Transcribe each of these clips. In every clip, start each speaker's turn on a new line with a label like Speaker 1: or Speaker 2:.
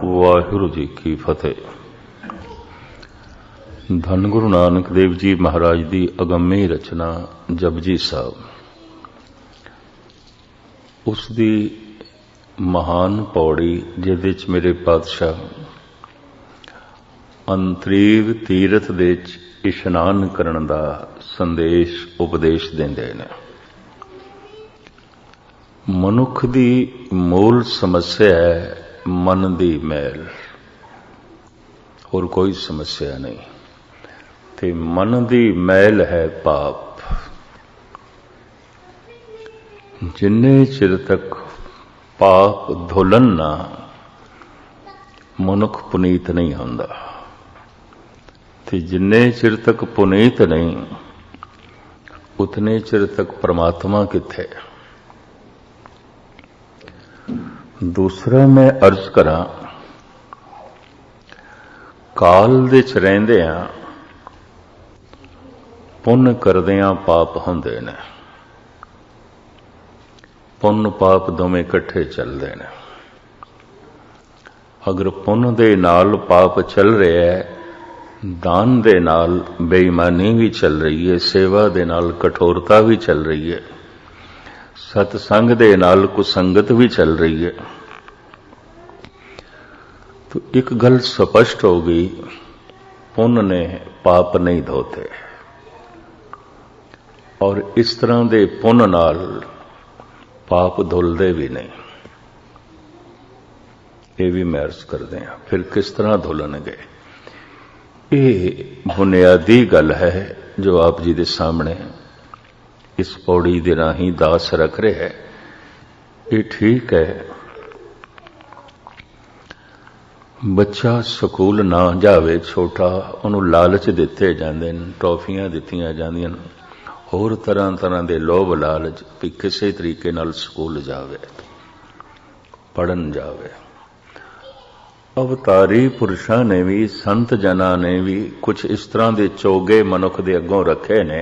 Speaker 1: वाहिगुरु जी की फतेह। धन गुरु नानक देव जी महाराज की अगम्मी रचना जपजी साहब, उसकी महान पौड़ी जिहदे च मेरे पातशाह अंतरीव तीरथ दे इशनान करन दा संदेश उपदेश देंदे ने। मनुख दी मूल समस्या है मन दी मैल, और कोई समस्या नहीं। ते मन दी मैल है पाप। जिन्ने चिर तक पाप धुलन ना मनुख पुनीत नहीं होंदा, ते जिन्ने चिर तक पुनीत नहीं उतने चिर तक परमात्मा किथे। दूसरा मैं अर्ज करा, काल दे च रहिंदियां पुण्य करदियां पाप हुंदे ने। पुण्य पाप दोवें इकट्ठे चलदे ने। अगर पुण्य दे नाल पाप चल रहा है, दान दे नाल बेईमानी भी चल रही है, सेवा दे नाल कठोरता भी चल रही है, सतसंग दे नाल कुसंगत भी चल रही है, तो एक गल स्पष्ट हो गई, पुण्य ने पाप नहीं धोते। और इस तरह दे पुण्य नाल पाप धुलदे भी नहीं। ये भी मैं अर्ज करते हैं। फिर किस तरह धुलणगे, ये बुनियादी गल है जो आप जी दे सामने इस पौड़ी दे राही दास रख रहे है। ये ठीक है, बच्चा स्कूल ना जावे छोटा, उन्होंने लालच दिते जांदे ने, टॉफियां दित्तियां जांदियां ने, होर तरह तरह के लोभ लालच भी किसी तरीके नाल स्कूल जावे, पढ़न जावे। अवतारी पुरुषां ने भी, संत जना ने भी कुछ इस तरह के चोगे मनुख दे अगों रखे ने,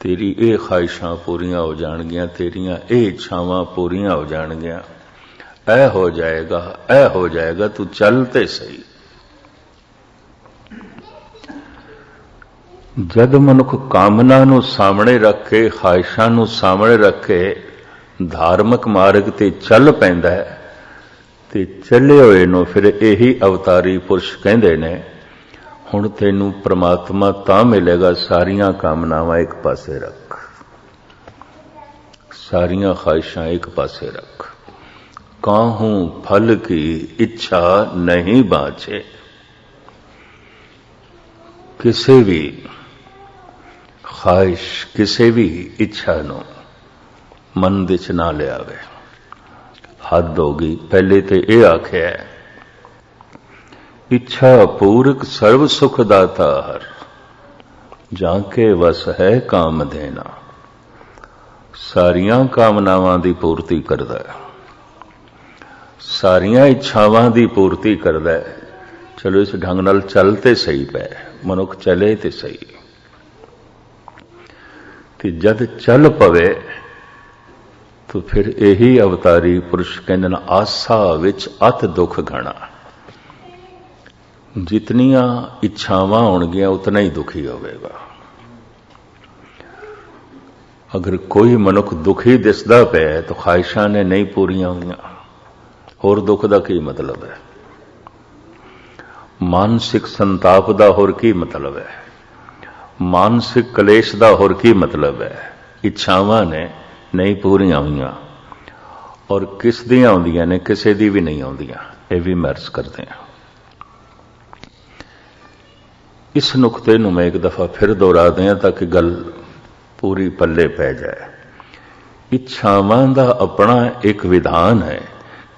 Speaker 1: तेरी ये ख्वाहिशां पूरियां हो जाणगियां, तेरियां ये इच्छावां पूरियां हो जाणगियां, ऐ हो जाएगा, ऐ हो जाएगा, तू चलते सही। जद मनुख कामना नू सामने रख के, ख्वाहिशां नू सामने रख के धार्मिक मार्ग ते चल पैंदा है, ते चले होए नू फिर यही अवतारी पुरुष कहंदे ने, हुण तैनू परमात्मा तां मिलेगा, सारियां कामनावां एक पासे रख, सारियां ख्वाहिशां एक पासे रख। काहूं फल की इच्छा नहीं बाँचे। किसी भी ख्वाहिश, किसी भी इच्छा नो मन दे च ना लियावे। हद होगी। पहले तो यह आख्या है, इच्छा पूरक सर्व सुख दाता हर, जाके वस है काम देना। सारियां कामनावां दी पूर्ति करदा है, सारियां इच्छावां दी पूर्ति करदा है। चलो इस ढंग नाल चलते सही पै, मनुख चले ते सही। कि जद चल पवे तो फिर यही अवतारी पुरुष कहंदे ने, आसा विच अत दुख घना। जितनियां इच्छावां होणगियां उतना ही दुखी होवेगा। अगर कोई मनुख दुखी दिसदा पे तो ख्वाहिशां ने नहीं पूरियां होईयां, होर दुख दा की मतलब है? मानसिक संताप दा होर की मतलब है? मानसिक कलेश दा होर की मतलब है? इच्छावां ने नहीं पूरियां होईयां, और किस दियां आउंदियां ने, किसी दी भी नहीं आउंदियां। ये भी मैं अर्ज करते हैं। इस नुकते नूं मैं एक दफा फिर दोहरा दें ताकि गल पूरी पल्ले पै जाए। इच्छावां दा अपना एक विधान है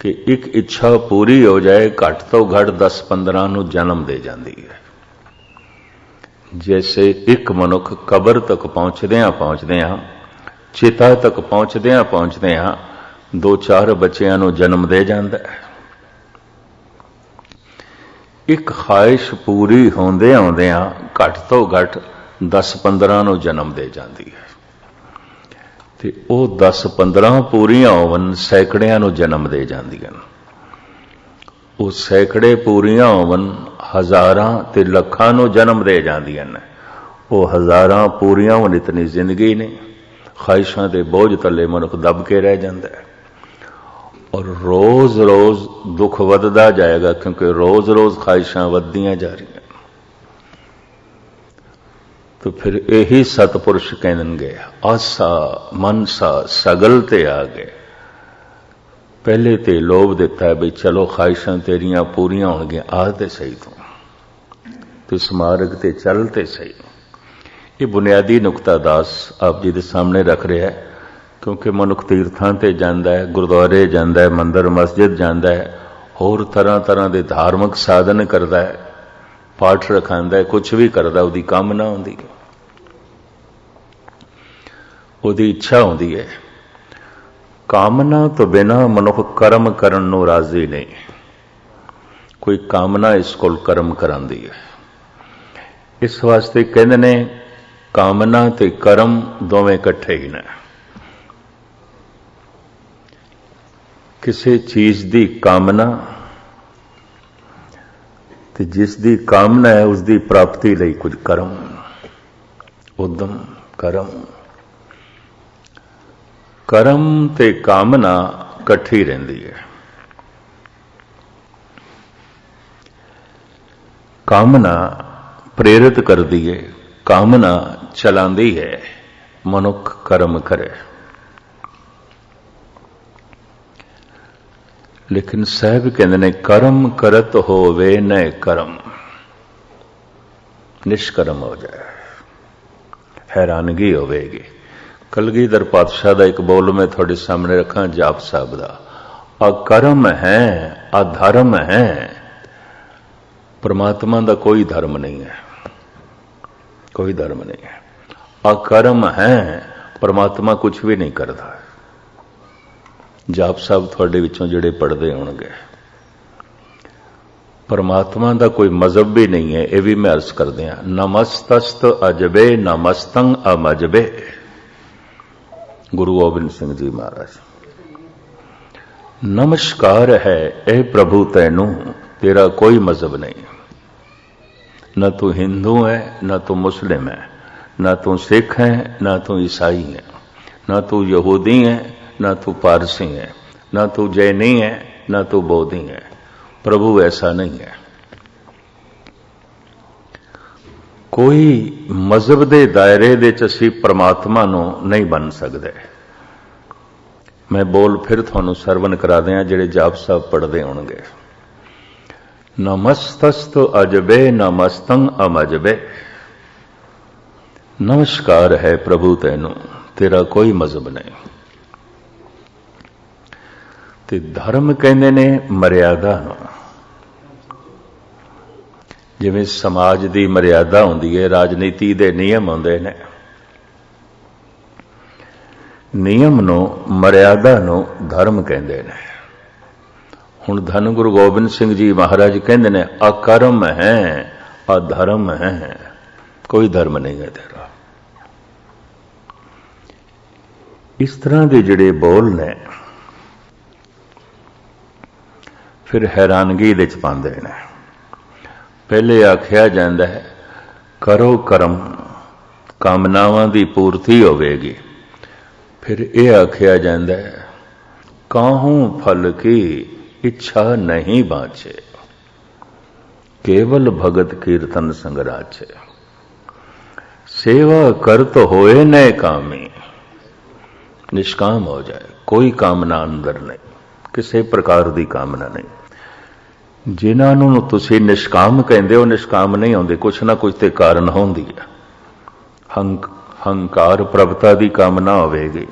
Speaker 1: कि एक इच्छा पूरी हो जाए, घट तो घट 10-15 नूं जन्म दे जाती है। जैसे एक मनुख कबर तक पहुंचदियां चिता तक पहुंचदियां 2-4 बच्चियां नूं जन्म दे जांदा है। एक ख्वाहिश पूरी होंदियां घट तो घट 10-15 नूं जन्म दे जाती है, ते ओ 10-15 पूरियां होवन सैकड़ियां नूं जन्म दे जांदियां। ਉਹ ਸੈਂਕੜੇ ਪੂਰੀਆਂ ਹੋਵਨ, ਹਜ਼ਾਰਾਂ ਤੇ ਲੱਖਾਂ ਨੂੰ ਜਨਮ ਦੇ ਜਾਂਦੀਆਂ ਨੇ। ਉਹ ਹਜ਼ਾਰਾਂ ਪੂਰੀਆਂ ਹੋਣ ਇਤਨੀ ਜ਼ਿੰਦਗੀ ਨੇ, ਖਾਹਿਸ਼ਾਂ ਦੇ ਬੋਝ ਥੱਲੇ ਮਨੁੱਖ ਦਬ ਕੇ ਰਹਿ ਜਾਂਦਾ ਹੈ। ਔਰ ਰੋਜ਼ ਰੋਜ਼ ਦੁੱਖ ਵੱਧਦਾ ਜਾਏਗਾ, ਕਿਉਂਕਿ ਰੋਜ਼ ਰੋਜ਼ ਖਾਹਿਸ਼ਾਂ ਵੱਧਦੀਆਂ ਜਾ ਰਹੀਆਂ। तो फिर यही सतपुरुष कहणगे आसा मनसा सगल ते आ गए। पहले ते लोभ दिता है भी चलो ख्वाहिशां तेरियां पूरियां होणगियां, आ ते सही तू इस मार्ग ते चल ते सही। ये बुनियादी नुकता दास आप जी दे सामने रख रहा है, क्योंकि मनुख तीर्थां ते जांदा है, गुरुद्वारे जांदा है, मंदिर मस्जिद जांदा है, होर तरह तरह के धार्मिक साधन करता है, पाठ रखांदा है, कुछ भी करता, उसकी कामना होंदी है, उसकी इच्छा होंदी है। कामना तो बिना मनुख कर्म करन नूं राजी नहीं। कोई कामना इस कोल कर्म करांदी है। इस वास्ते कहंदे ने कामना ते कर्म दोवें इकट्ठे ही ने। किसी चीज दी कामना ते जिस दी कामना है उसकी प्राप्ति लई कुछ कर्म, उद्यम, कर्म। कर्म ते कामना इकट्ठी रहिंदी है। कामना प्रेरित करती है, कामना चलांदी है, मनुख कर्म करे। लेकिन साहब कहते ने कर्म करत होवे न कर्म, निष्कर्म हो जाए, हैरानगी होवेगी। कलगीधर पातशाह का एक बोल मैं थोड़े सामने रखा, जाप साहब का। अकर्म है, अधर्म है, परमात्मा का कोई धर्म नहीं है, कोई धर्म नहीं है। अकर्म है, परमात्मा कुछ भी नहीं करता। जाप साहब थोड़े विचों जिहड़े पढ़ते होणगे, परमात्मा का कोई मजहब भी नहीं है, यह भी मैं अर्ज कर दिया। नमस्तस्त अजबे नमस्तंग अमजबे, गुरु गोबिंद सिंह जी महाराज। नमस्कार है ए प्रभु तैनू, तेरा कोई मजहब नहीं, न तू हिंदू है, न तू मुस्लिम है, न तू सिख है, न तू ईसाई है, न तू यहूदी है, न तू पारसी है, न तू जैनी है, न तू बौद्धि है। प्रभु ऐसा नहीं है। कोई मजहब के दायरे दे च असीं परमात्मा नूं नहीं बन सकते। मैं बोल फिर तुहानूं सरवण करा दियां जिहड़े जाप साहब पढ़ते होणगे। नमस्तस्त अजबे नमस्तंग अमजबे, नमस्कार है प्रभु तैनू, तेरा कोई मजहब नहीं। ते धर्म कहंदे ने मर्यादा नूं, जिवें समाज की मर्यादा होंदी है, राजनीति के नियम होंदे ने, नियम नूं मर्यादा नूं धर्म कहंदे ने। हुण धन गुरु गोबिंद सिंह जी महाराज कहंदे ने अकर्म है, अधर्म है, कोई धर्म नहीं है तेरा। इस तरह के जिहड़े बोल ने फिर हैरानगी दे च पांदे ने। पहले आख्या जांदा है करो कर्म, कामनावां दी पूर्ति होवेगी। फिर यह आख्या जांदा है काहूं फल की इच्छा नहीं बाँचे, केवल भगत कीर्तन संगराचे। सेवा कर तो होए न कामी, निष्काम हो जाए, कोई कामना अंदर नहीं, किसी प्रकार की कामना नहीं। जिन्होंने तुसी निष्काम कहते हो, निष्काम नहीं होंगे, कुछ ना कुछ तो कारण होंदी है। हंकार प्रभुता की कामना होवेगी,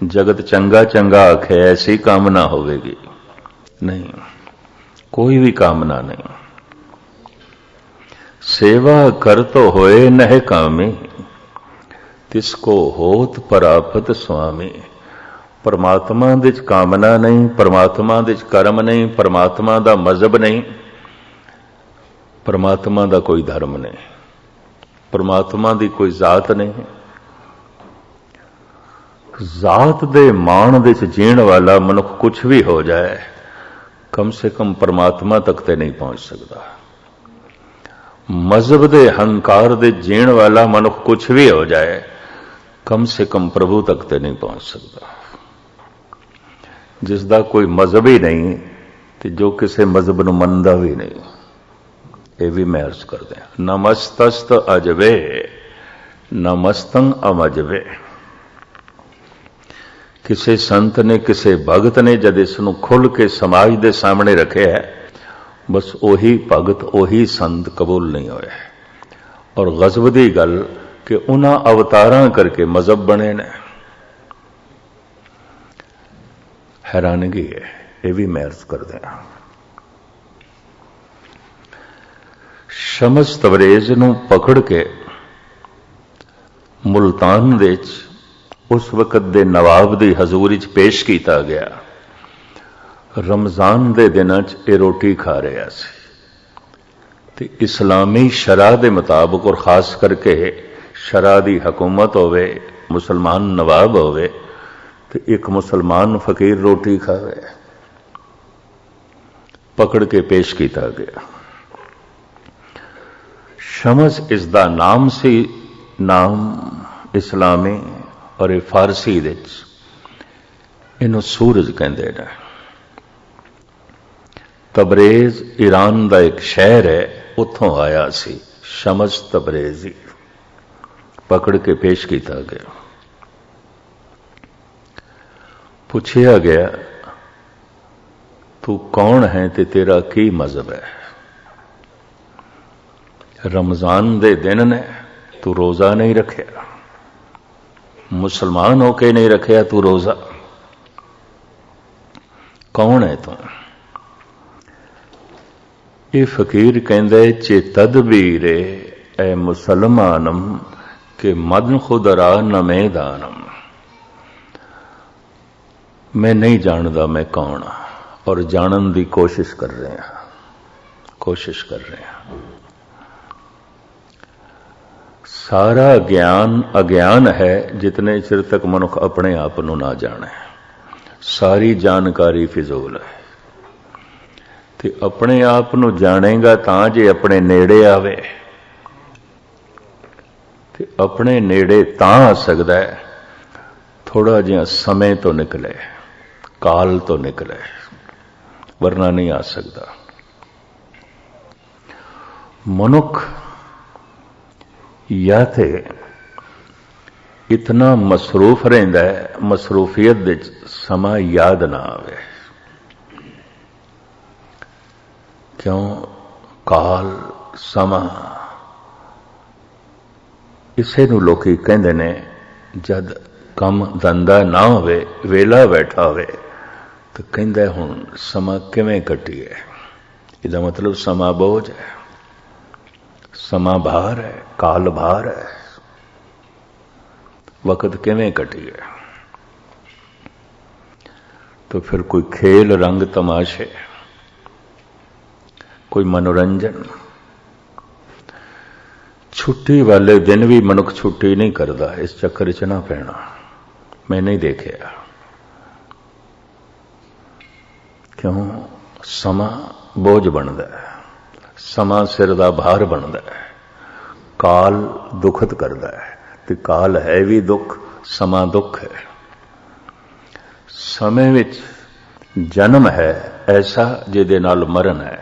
Speaker 1: जगत चंगा चंगा आखे ऐसी कामना होवेगी नहीं, कोई भी कामना नहीं। सेवा कर तो होए नह कामी, तिसको होत परापत स्वामी। परमात्मा दे च कामना नहीं, परमात्मा दे च कर्म नहीं, परमात्मा दा मजहब नहीं, परमात्मा दा कोई धर्म नहीं, परमात्मा दी कोई जात नहीं। जात दे मान दे च जीण वाला मनुख कुछ भी हो जाए, कम से कम परमात्मा तक ते नहीं पहुंच सकता। मजहब दे हंकार दे जीण वाला मनुख कुछ भी हो जाए, कम से कम प्रभु तक ते नहीं पहुंच सकता। जिसदा कोई मजहब ही नहीं ते जो किसी मजहब नूं मनदा भी नहीं, ये भी मैं अर्ज कर दिया। नमस्तस्त अजवे नमस्तंग अमजवे। किसी संत ने किसी भगत ने जद इसनूं खुल के समाज के सामने रखे है, बस ओही भगत ओही संत कबूल नहीं होए। और गजब दी गल कि उन्हां अवतारां करके मजहब बने ने, हैरानगी है। ये भी मैं अर्ज कर दिया। शमस तबरेज नूं पकड़ के मुल्तान दे उस वक्त दे नवाब दी हजूरी च पेश किया गया। रमजान दे दिनां च ये रोटी खा रहा सी ते इस्लामी शरा दे मुताबिक और खास करके शरा दी हुकूमत होवे, मुसलमान नवाब होवे ते एक मुसलमान फकीर रोटी खावे, पकड़ के पेश किया गया। शमस इसदा नाम सी, नाम इस्लामी और ये फारसी इनू सूरज कहते हैं। तबरेज ईरान का एक शहर है, उतों आया सी शमस तबरेजी, पकड़ के पेश किया गया। पूछा गया तू कौन है ते तेरा की मजहब है? रमजान दे दिन ने तू रोजा नहीं रखिया, मुसलमान होके नहीं रखिया तू रोजा, कौन है तू? ये फकीर कहंदे चे तदबीरे ए मुसलमानम के मदन खुदरा न मैदानम। मैं नहीं जानता मैं कौन हाँ, और जानन की कोशिश कर रहे हैं, कोशिश कर रहे हैं। सारा ज्ञान अज्ञान है जितने चिर तक मनुख अपने आप को ना जाने। सारी जानकारी फिजूल है। ते अपने आप को जानेगा तां जे अपने नेड़े आवे, ते अपने नेड़े तां आ सकता है थोड़ा जिहा समय तो निकले, काल तो निकले, वरना नहीं आ सकता। मनुख या तो इतना मसरूफ रहिंदा है, मसरूफियत दे समा याद ना आवे। क्यों? काल समा इसे नूं लोकी कहंदे ने जद कम धंधा ना होवे, वेला बैठा होवे तो कहंदा हुण समा किवें कटीए। इहदा मतलब समा बोझ है, समा भार है, काल भार है, वक्त किवें कटीए। तो फिर कोई खेल रंग तमाशे, कोई मनोरंजन। छुट्टी वाले दिन भी मनुख छुट्टी नहीं करता, इस चक्कर च ना पैना। मैं नहीं देखिया। क्यों? समा बोझ बनता है, समा सिर दा भार बनता है, काल दुखत करता है। ते काल है भी दुख, समा दुख है। समय विच जन्म है ऐसा जिहदे नाल मरण है,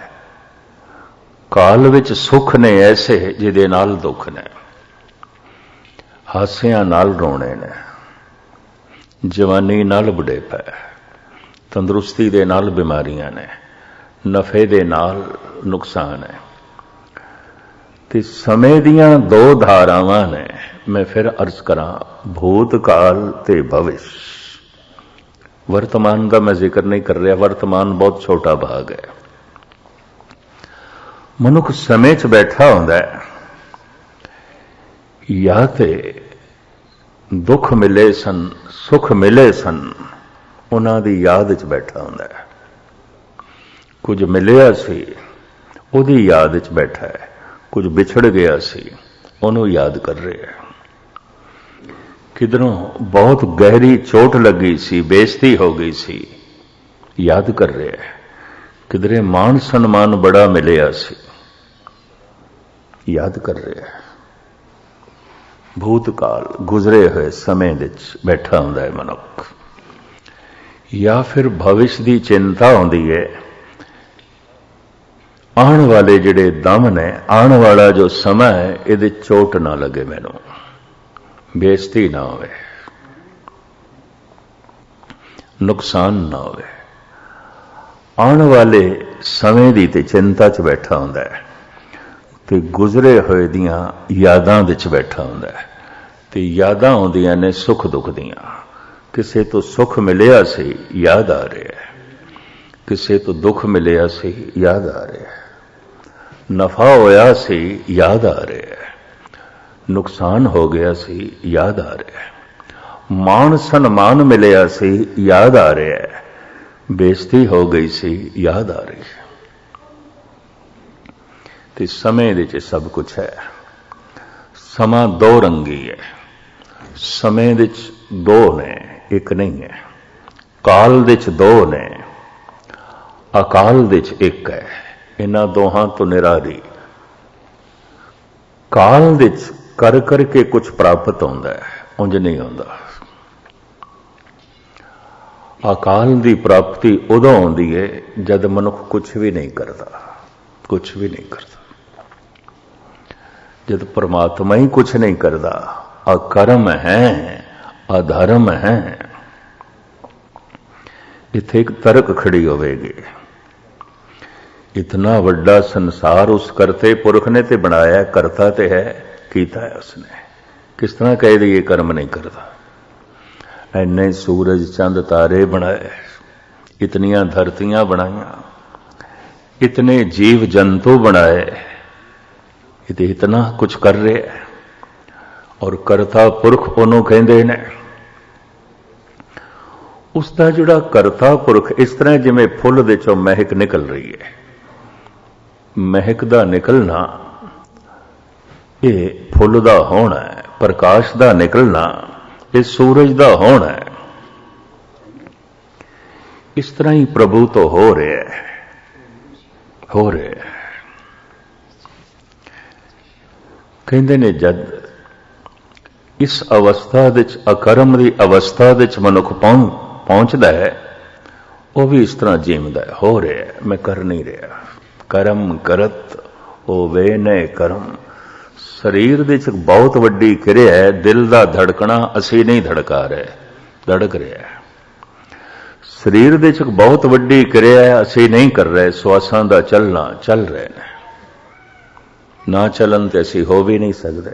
Speaker 1: काल विच सुख ने ऐसे जिहदे नाल दुख ने। हासियां नाल रोने ने, जवानी नाल बुढ़ेपा है, तंदुरुस्ती दे नाल बीमारियां ने, नफे दे नाल नुकसान है। ते समय दियां दो धारावां ने। मैं फिर अर्ज करा, भूतकाल ते भविष्य। वर्तमान का मैं जिक्र नहीं कर रहा, वर्तमान बहुत छोटा भाग है। मनुख समय च बैठा होंदा है, या ते दुख मिले सन, सुख मिले सन, उन्हां दी याद च बैठा होंदा है। कुछ मिलिया सी, उहदी याद च बैठा है। कुछ बिछड़ गया सी, उन्होंने याद कर रहे हैं। किधरों बहुत गहरी चोट लगी सी, बेइज्जती हो गई सी, याद कर रहे हैं। किधरे मान सन्मान बड़ा मिलिया सी, याद कर रहा है। भूतकाल गुजरे हुए समय विच बैठा हुंदा है मनुख, या फिर भविष्य की चिंता होंदी है, आने वाले जिहड़े दम ने, आने वाला जो समय है, इहदे चोट ना लगे, मैनू बेइज्जती ना होवे, नुकसान ना होवे। आने वाले समय की ते चिंता च बैठा हुंदा है, ते गुजरे हुए दियां यादां विच बैठा हुंदा है, ते यादां आउंदियां ने सुख दुख दियां। किसे तो सुख मिलिया सी, याद आ रहा है, किसे तो दुख मिलिया सी, याद आ रहा है, नफा होया सी, याद आ रहा है, नुकसान हो गया सी, याद आ रहा है, मान सन्मान मिलिया सी, याद आ रहा है, बेइज्जती हो गई सी, याद आ रही है। तो समय विच सब कुछ है। समा दो रंगी है, समय विच दो ने, एक नहीं है। काल विच दो ने, अकाल विच एक है। इन्हां दोहां तो निरारी। काल विच कर करके कुछ प्राप्त होंदा है, उंज नहीं होंदा। अकाल की प्राप्ति उदों आउंदी है जद मनुख कुछ भी नहीं करता, कुछ भी नहीं करता। जब परमात्मा ही कुछ नहीं करता, अकर्म है, अधर्म है, इत्थे एक तर्क खड़ी होवेगी। इतना वड्डा संसार उस करते पुरख ने ते बनाया, करता ते है, कीता है उसने। किस तरह कह दिए कर्म नहीं करता? इन्ने सूरज चंद तारे बनाए, इतनियां धरतियां बनाईयां, इतने जीव जंतु बनाए, इतना कुछ कर रहे हैं, और करता पुरख ओनू कहंदे ने। उसका जिहड़ा करता पुरख, इस तरह जिवें फुल दे चों महक निकल रही है, महक दा निकलना ये फुल दा होना है, प्रकाश दा निकलना ये सूरज दा होना है। इस तरह ही प्रभु तो हो रहे है, हो रहे है। कहते ने जद इस अवस्था विच, अकर्म की अवस्था विच मनुख पहुंचता है, वह भी इस तरह जीवदा है, हो रहा है, मैं कर नहीं रहा। कर्म करत होवे ने कर्म। शरीर दे च बहुत वड्डी क्रिया है, दिल दा धड़कना असी नहीं धड़का रहे, धड़क रहा है। शरीर दे च बहुत वड्डी क्रिया है, असी नहीं कर रहे, श्वासां दा चलना चल रहे ने। ना चलन ते असी हो भी नहीं सकते।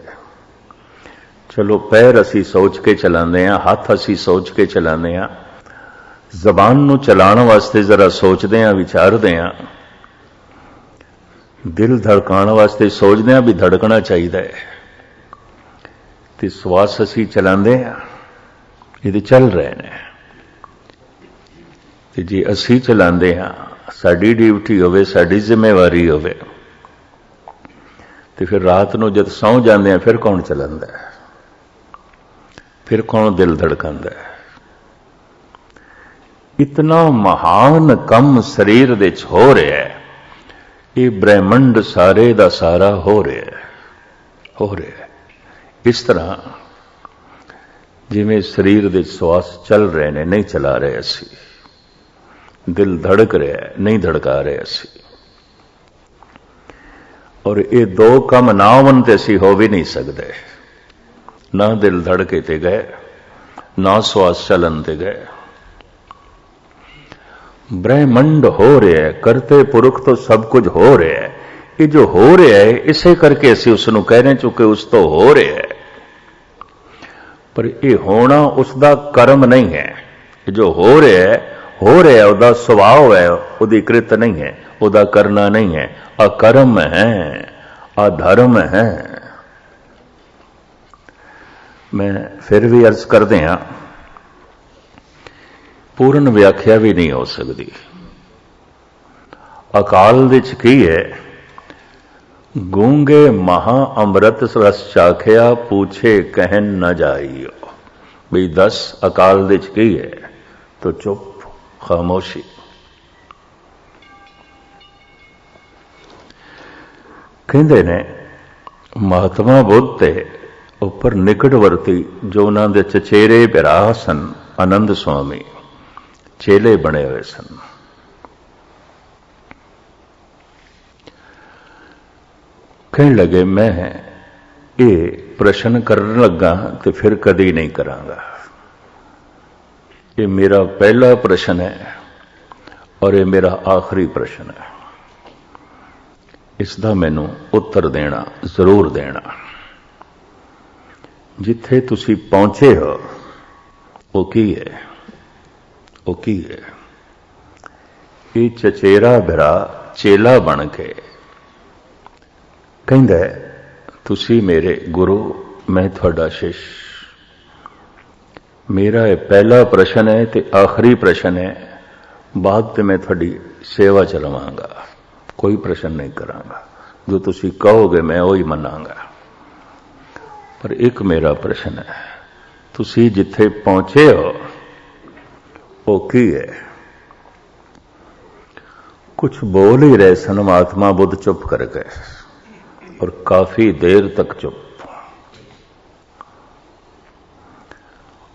Speaker 1: चलो पैर असी सोच के चलाने हैं, हाथ असी सोच के चलाने हैं, जबान नूं चलाण वास्ते जरा सोचते हैं, विचारते हैं, दिल धड़काण वास्ते सोचते हैं भी धड़कना चाहिए, तो श्वास असी चलाते हैं, ये चल रहे हैं। तो जे असी चलाते हैं, साडी ड्यूटी होवे, साडी जिम्मेवारी होवे, तो फिर रात को जब सौ जाते हैं, फिर कौन चलाता है, फिर कौन दिल धड़काता है? इतना महान कम शरीर दे च हो रहा है, ये ब्रह्मंड सारे दा सारा हो रहा है, हो रहा है। इस तरह जिवें शरीर दे श्वास चल रहे ने, नहीं चला रहे असी, दिल धड़क रहा है, नहीं धड़का रहे असी, और ये दो कम ना होवन ते असी हो भी नहीं सकते। ना दिल धड़के ते गए, ना श्वास चलन ते गए। ब्रह्मंड हो रहा है, करते पुरख तो सब कुछ हो रहा है। ये जो हो रहा है, इसे करके असी उसनूं कहने चुके उस तो हो रहा है, पर यह होना उसका कर्म नहीं है। जो हो रहा है उसका स्वभाव है, उसकी कृत नहीं है, उसका करना नहीं है। अकर्म है, अधर्म है। मैं फिर भी अर्ज कर दिया, पूर्ण व्याख्या भी नहीं हो सकती। अकाल विच की है, गूंगे महा अमृत रस चाखिया, पूछे कहन न जाइयो। भी 10 अकाल विच की है, तो चुप, खामोशी। ਕਹਿੰਦੇ ਨੇ ਮਹਾਤਮਾ ਬੁੱਧ ਤੇ ਉੱਪਰ ਨਿਕਟਵਰਤੀ ਜੋ ਉਹਨਾਂ ਦੇ ਚਚੇਰੇ ਭਰਾ ਸਨ, ਆਨੰਦ ਸੁਆਮੀ ਚੇਲੇ ਬਣੇ ਹੋਏ ਸਨ। ਕਹਿਣ ਲੱਗੇ ਮੈਂ ਇਹ ਪ੍ਰਸ਼ਨ ਕਰਨ ਲੱਗਾ ਤੇ ਫਿਰ ਕਦੀ ਨਹੀਂ ਕਰਾਂਗਾ। ਇਹ ਮੇਰਾ ਪਹਿਲਾ ਪ੍ਰਸ਼ਨ ਹੈ ਔਰ ਇਹ ਮੇਰਾ ਆਖਰੀ ਪ੍ਰਸ਼ਨ ਹੈ। ਇਸ ਦਾ ਮੈਨੂੰ ਉੱਤਰ ਦੇਣਾ, ਜ਼ਰੂਰ ਦੇਣਾ। ਜਿੱਥੇ ਤੁਸੀਂ ਪਹੁੰਚੇ ਹੋ ਉਹ ਕੀ ਹੈ? ਉਹ ਕੀ ਹੈ? ਇਹ ਚਚੇਰਾ ਭਰਾ ਚੇਲਾ ਬਣ ਕੇ ਕਹਿੰਦਾ ਤੁਸੀਂ ਮੇਰੇ ਗੁਰੂ, ਮੈਂ ਤੁਹਾਡਾ ਸ਼ਿਸ਼। ਮੇਰਾ ਇਹ ਪਹਿਲਾ ਪ੍ਰਸ਼ਨ ਹੈ ਤੇ ਆਖਰੀ ਪ੍ਰਸ਼ਨ ਹੈ। ਬਾਅਦ ਤੇ ਮੈਂ ਤੁਹਾਡੀ ਸੇਵਾ ਚ ਰਵਾਂਗਾ, ਕੋਈ ਪ੍ਰਸ਼ਨ ਨਹੀਂ ਕਰਾਂਗਾ। ਜੋ ਤੁਸੀਂ ਕਹੋਗੇ ਮੈਂ ਉਹੀ ਮੰਨਾਂਗਾ। ਪਰ ਇੱਕ ਮੇਰਾ ਪ੍ਰਸ਼ਨ ਹੈ, ਤੁਸੀਂ ਜਿੱਥੇ ਪਹੁੰਚੇ ਹੋ ਉਹ ਕੀ ਹੈ? ਕੁਝ ਬੋਲ ਹੀ ਰਹੇ ਸਨ। ਮਹਾਤਮਾ ਬੁੱਧ ਚੁੱਪ ਕਰ ਗਏ और काफी देर तक चुप,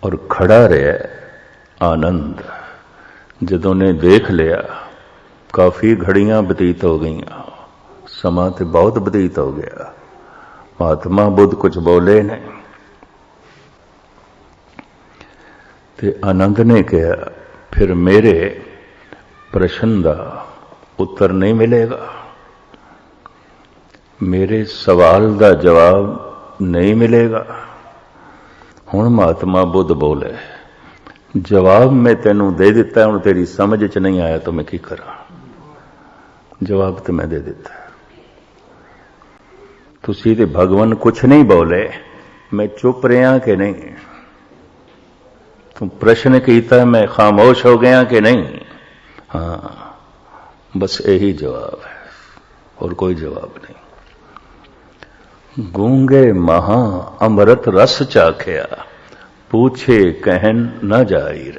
Speaker 1: और खड़ा रहा आनंद। जदों ने देख लिया काफी घड़ियां बतीत हो गई, समा ते बहुत बतीत हो गया। महात्मा बुद्ध कुछ बोले नहीं ते आनंद ने कहा फिर मेरे प्रश्न का उत्तर नहीं मिलेगा, मेरे सवाल का जवाब नहीं मिलेगा। हुण महात्मा बुद्ध बोले जवाब मैं तेनू दे दिता, हुण तेरी समझ च नहीं आया तो मैं की करा? जवाब तो मैं दे दिता। तुसी ते भगवान कुछ नहीं बोले, मैं चुप रहा कि नहीं? तू प्रश्न कीता, मैं खामोश हो गया कि नहीं? हाँ, बस यही जवाब है और कोई जवाब नहीं। गूंगे महा अमृत रस चाख्या, पूछे कहन न जाहिर।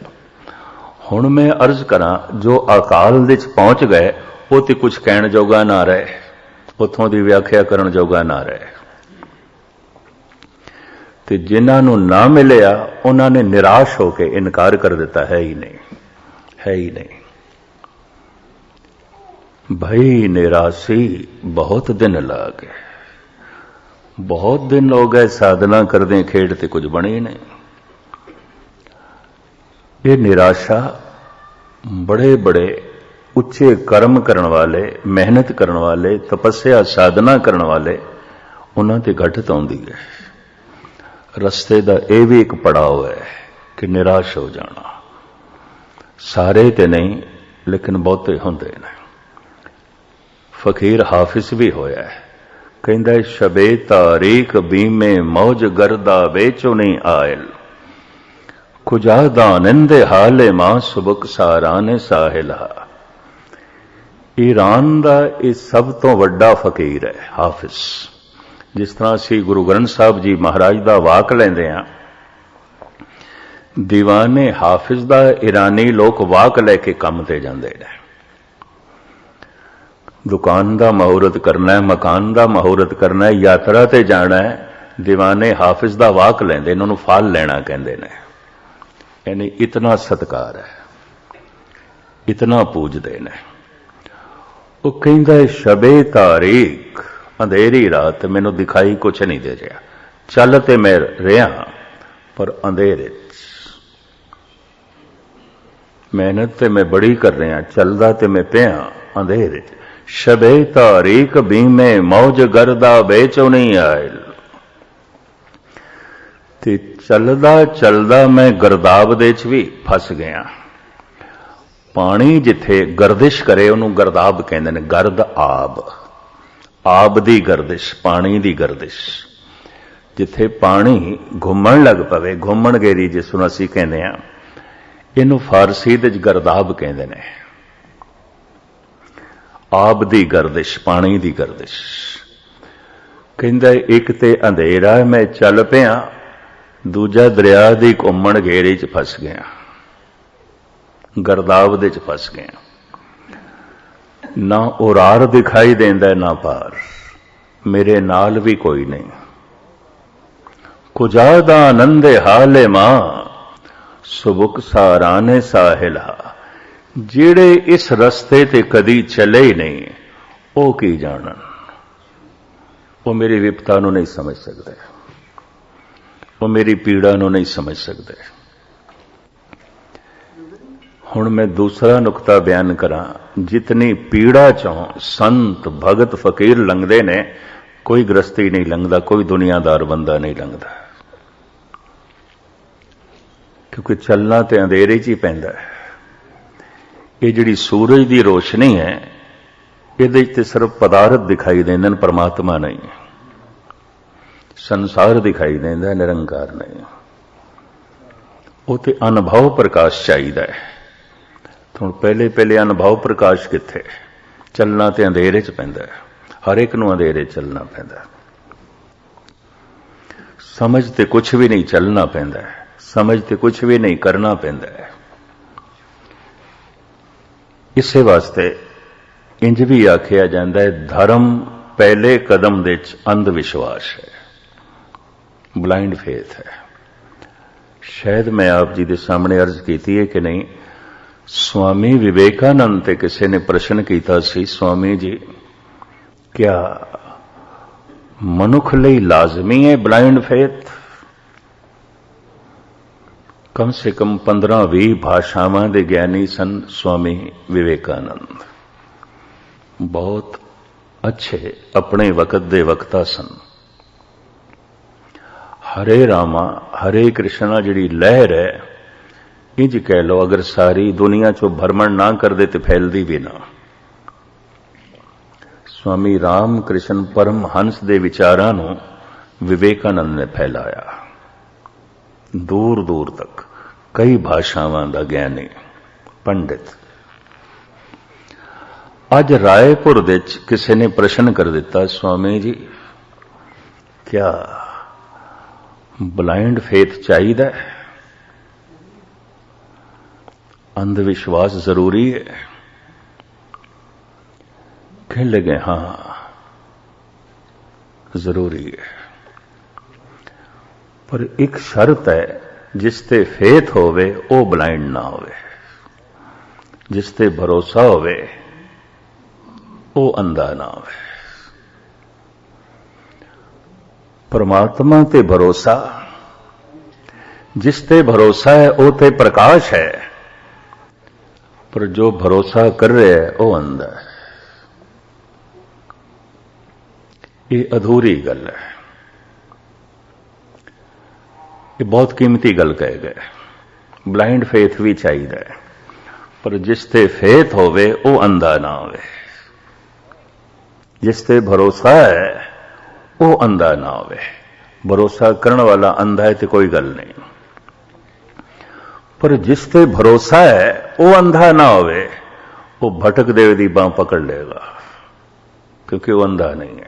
Speaker 1: हुण मैं अर्ज करा जो अकाल विच पहुंच गए वो तो कुछ कहण जोगा ना रहे, उथों दी व्याख्या करन जोगा ना रहे। ते जिन्हां नूं ना मिलिया उन्हां ने निराश होकर इनकार कर दिता, है ही नहीं, है ही नहीं। भई निराशी बहुत दिन ला गए, बहुत दिन हो गए साधना करदे खेड़ते कुछ बने ही नहीं। ये निराशा बड़े बड़े उच्चे कर्म करने वाले, मेहनत करने वाले, तपस्या साधना करने वाले उन्हां ते घटित आउंदी है। रस्ते दा यह भी एक पड़ाव है कि निराश हो जाना। सारे ते नहीं लेकिन बहुते हुंदे ने। फकीर हाफिज भी होया है, कहंदा शबे तारीख बीमे मौज गर्दा बेचो नहीं आयल, कुजा दानिंदे हाले मां सुबक साराने साहिला। ईरान का यह सब तो वड्डा फकीर है हाफिज। जिस तरह असीं गुरु ग्रंथ साहब जी महाराज का वाक लेंदे हां, दीवाने हाफिज का ईरानी लोग वाक लैके काम ते जांदे ने। दुकान का मुहूर्त करना है, मकान का मुहूर्त करना है, यात्रा ते जाना है, दीवाने हाफिज का वाक लेंदे, इन्होंने फल लेना कहते हैं। यानी इतना सत्कार है, इतना पूजते ने। वो कहता है शबे तारीख अंधेरी रात मैनू दिखाई कुछ नहीं दे रहा, चल ते मैं रहा पर अंधेरे, मेहनत ते मैं बड़ी कर रहा, चलदा ते मैं पिया अंधेरे। शबे तारीख बीमे मौज गर्दा बेचो नहीं आयल। ते चलदा चलदा मैं गर्दाब दे च भी फस गया। पानी जिथे गर्दिश करे उन्होंने गर्दाब कहते हैं। गर्द आब, आब दी गर्दिश, पानी दी गर्दिश। जिथे पानी घूमन लग पवे, घूमन गेरी जिसनूं असीं कहते हैं, इनू फारसी दे गर्दाब कहते हैं। आब दी गर्दिश, पानी दी गर्दिश। कहंदा एक ते अंधेरा मैं चल पिया, दूजा दरिया दी घूमन घेरे च फस गया, गर्दाब दे च फस गया। ना उरार दिखाई देंदा ना पार, मेरे नाल भी कोई नहीं। कुजादा आनंदे हाले मां सुबुक साराने साहिला। ਜਿਹੜੇ इस रस्ते ते कदी चले ही नहीं ਉਹ ਕੀ ਜਾਣਨ, ਉਹ ਮੇਰੀ ਵਿਪਤਾ ਨੂੰ ਨਹੀਂ ਸਮਝ ਸਕਦੇ, ਉਹ ਮੇਰੀ ਪੀੜਾ ਨੂੰ ਨਹੀਂ ਸਮਝ ਸਕਦੇ। ਹੁਣ ਮੈਂ ਦੂਸਰਾ ਨੁਕਤਾ ਬਿਆਨ ਕਰਾਂ। ਜਿਤਨੀ ਪੀੜਾ ਚੋਂ ਸੰਤ ਭਗਤ ਫਕੀਰ ਲੰਘਦੇ ਨੇ, ਕੋਈ ਗ੍ਰਸਤੀ ਨਹੀਂ ਲੰਘਦਾ, ਕੋਈ ਦੁਨੀਆਦਾਰ ਬੰਦਾ ਨਹੀਂ ਲੰਘਦਾ, ਕਿਉਂਕਿ ਚੱਲਣਾ ਤੇ ਅੰਧੇਰੇ 'ਚ ਹੀ ਪੈਂਦਾ ਹੈ। ਇਹ ਜਿਹੜੀ ਸੂਰਜ ਦੀ ਰੋਸ਼ਨੀ ਹੈ, ਇਹਦੇ 'ਚ ਤੇ ਸਿਰਫ ਪਦਾਰਥ ਦਿਖਾਈ ਦਿੰਦੇ ਨੇ, ਪਰਮਾਤਮਾ ਨਹੀਂ। ਸੰਸਾਰ ਦਿਖਾਈ ਦਿੰਦਾ, ਨਿਰੰਕਾਰ ਨਹੀਂ। ਉਹ ਤੇ ਅਨੁਭਵ ਪ੍ਰਕਾਸ਼ ਚਾਹੀਦਾ ਹੈ। ਹੁਣ ਪਹਿਲੇ ਅਨੁਭਵ ਪ੍ਰਕਾਸ਼ ਕਿੱਥੇ? ਚੱਲਣਾ ਤੇ ਅੰਧੇਰੇ 'ਚ ਪੈਂਦਾ ਹੈ, ਹਰ ਇੱਕ ਨੂੰ ਅੰਧੇਰੇ ਚੱਲਣਾ ਪੈਂਦਾ। ਸਮਝ ਤੇ ਕੁਝ ਵੀ ਨਹੀਂ ਚੱਲਣਾ ਪੈਂਦਾ, ਸਮਝ ਤੇ ਕੁਝ ਵੀ ਨਹੀਂ ਕਰਨਾ ਪੈਂਦਾ ਹੈ। ਇਸੇ ਵਾਸਤੇ ਇੰਜ ਵੀ ਆਖਿਆ ਜਾਂਦਾ ਹੈ, ਧਰਮ ਪਹਿਲੇ ਕਦਮ ਦੇ ਵਿੱਚ ਅੰਧ ਵਿਸ਼ਵਾਸ ਹੈ, ਬਲਾਈਂਡ ਫੇਥ ਹੈ। ਸ਼ਾਇਦ ਮੈਂ ਆਪ ਜੀ ਦੇ ਸਾਹਮਣੇ ਅਰਜ਼ ਕੀਤੀ ਹੈ ਕਿ ਨਹੀਂ, स्वामी विवेकानंद ते किसी ने प्रश्न किया सी, स्वामी जी क्या मनुख लई लाजमी है ब्लाइंड फेथ? कम से कम 15-20 भाषावां दे ज्ञानी सन स्वामी विवेकानंद, बहुत अच्छे अपने वक्त दे वक्ता सन। हरे रामा हरे कृष्णा जिहड़ी लहर है, इंज कह लो, अगर सारी दुनिया चो भ्रमण ना कर दे तो फैलती भी ना। स्वामी राम कृष्ण परमहंस दे विचारां नूं विवेकानंद ने फैलाया दूर दूर तक, कई भाषावां दा ज्ञानी पंडित। अज रायपुर दे किसी ने प्रश्न कर दिता, स्वामी जी क्या ब्लाइंड फेथ चाहिए? अंधविश्वास जरूरी है? कहने लगे हां जरूरी है, पर एक शर्त है, जिसते फेथ होवे वो ब्लाइंड ना होवे, जिसते भरोसा होवे वो अंधा ना होवे। परमात्मा ते भरोसा, जिसते भरोसा है वो ते प्रकाश है, पर जो भरोसा कर रहे है वो अंधा है। ये अधूरी गल है, ये बहुत कीमती गल कह गए। ब्लाइंड फेथ भी चाहिए, पर जिसते फेथ होवे वो अंधा ना होवे, जिसते भरोसा है वो अंधा ना होवे। भरोसा करने वाला अंधा है तो कोई गल नहीं, पर जिसते भरोसा है वो अंधा ना होवे, वो भटक देव दी बांह पकड़ लेगा, क्योंकि वो अंधा नहीं है।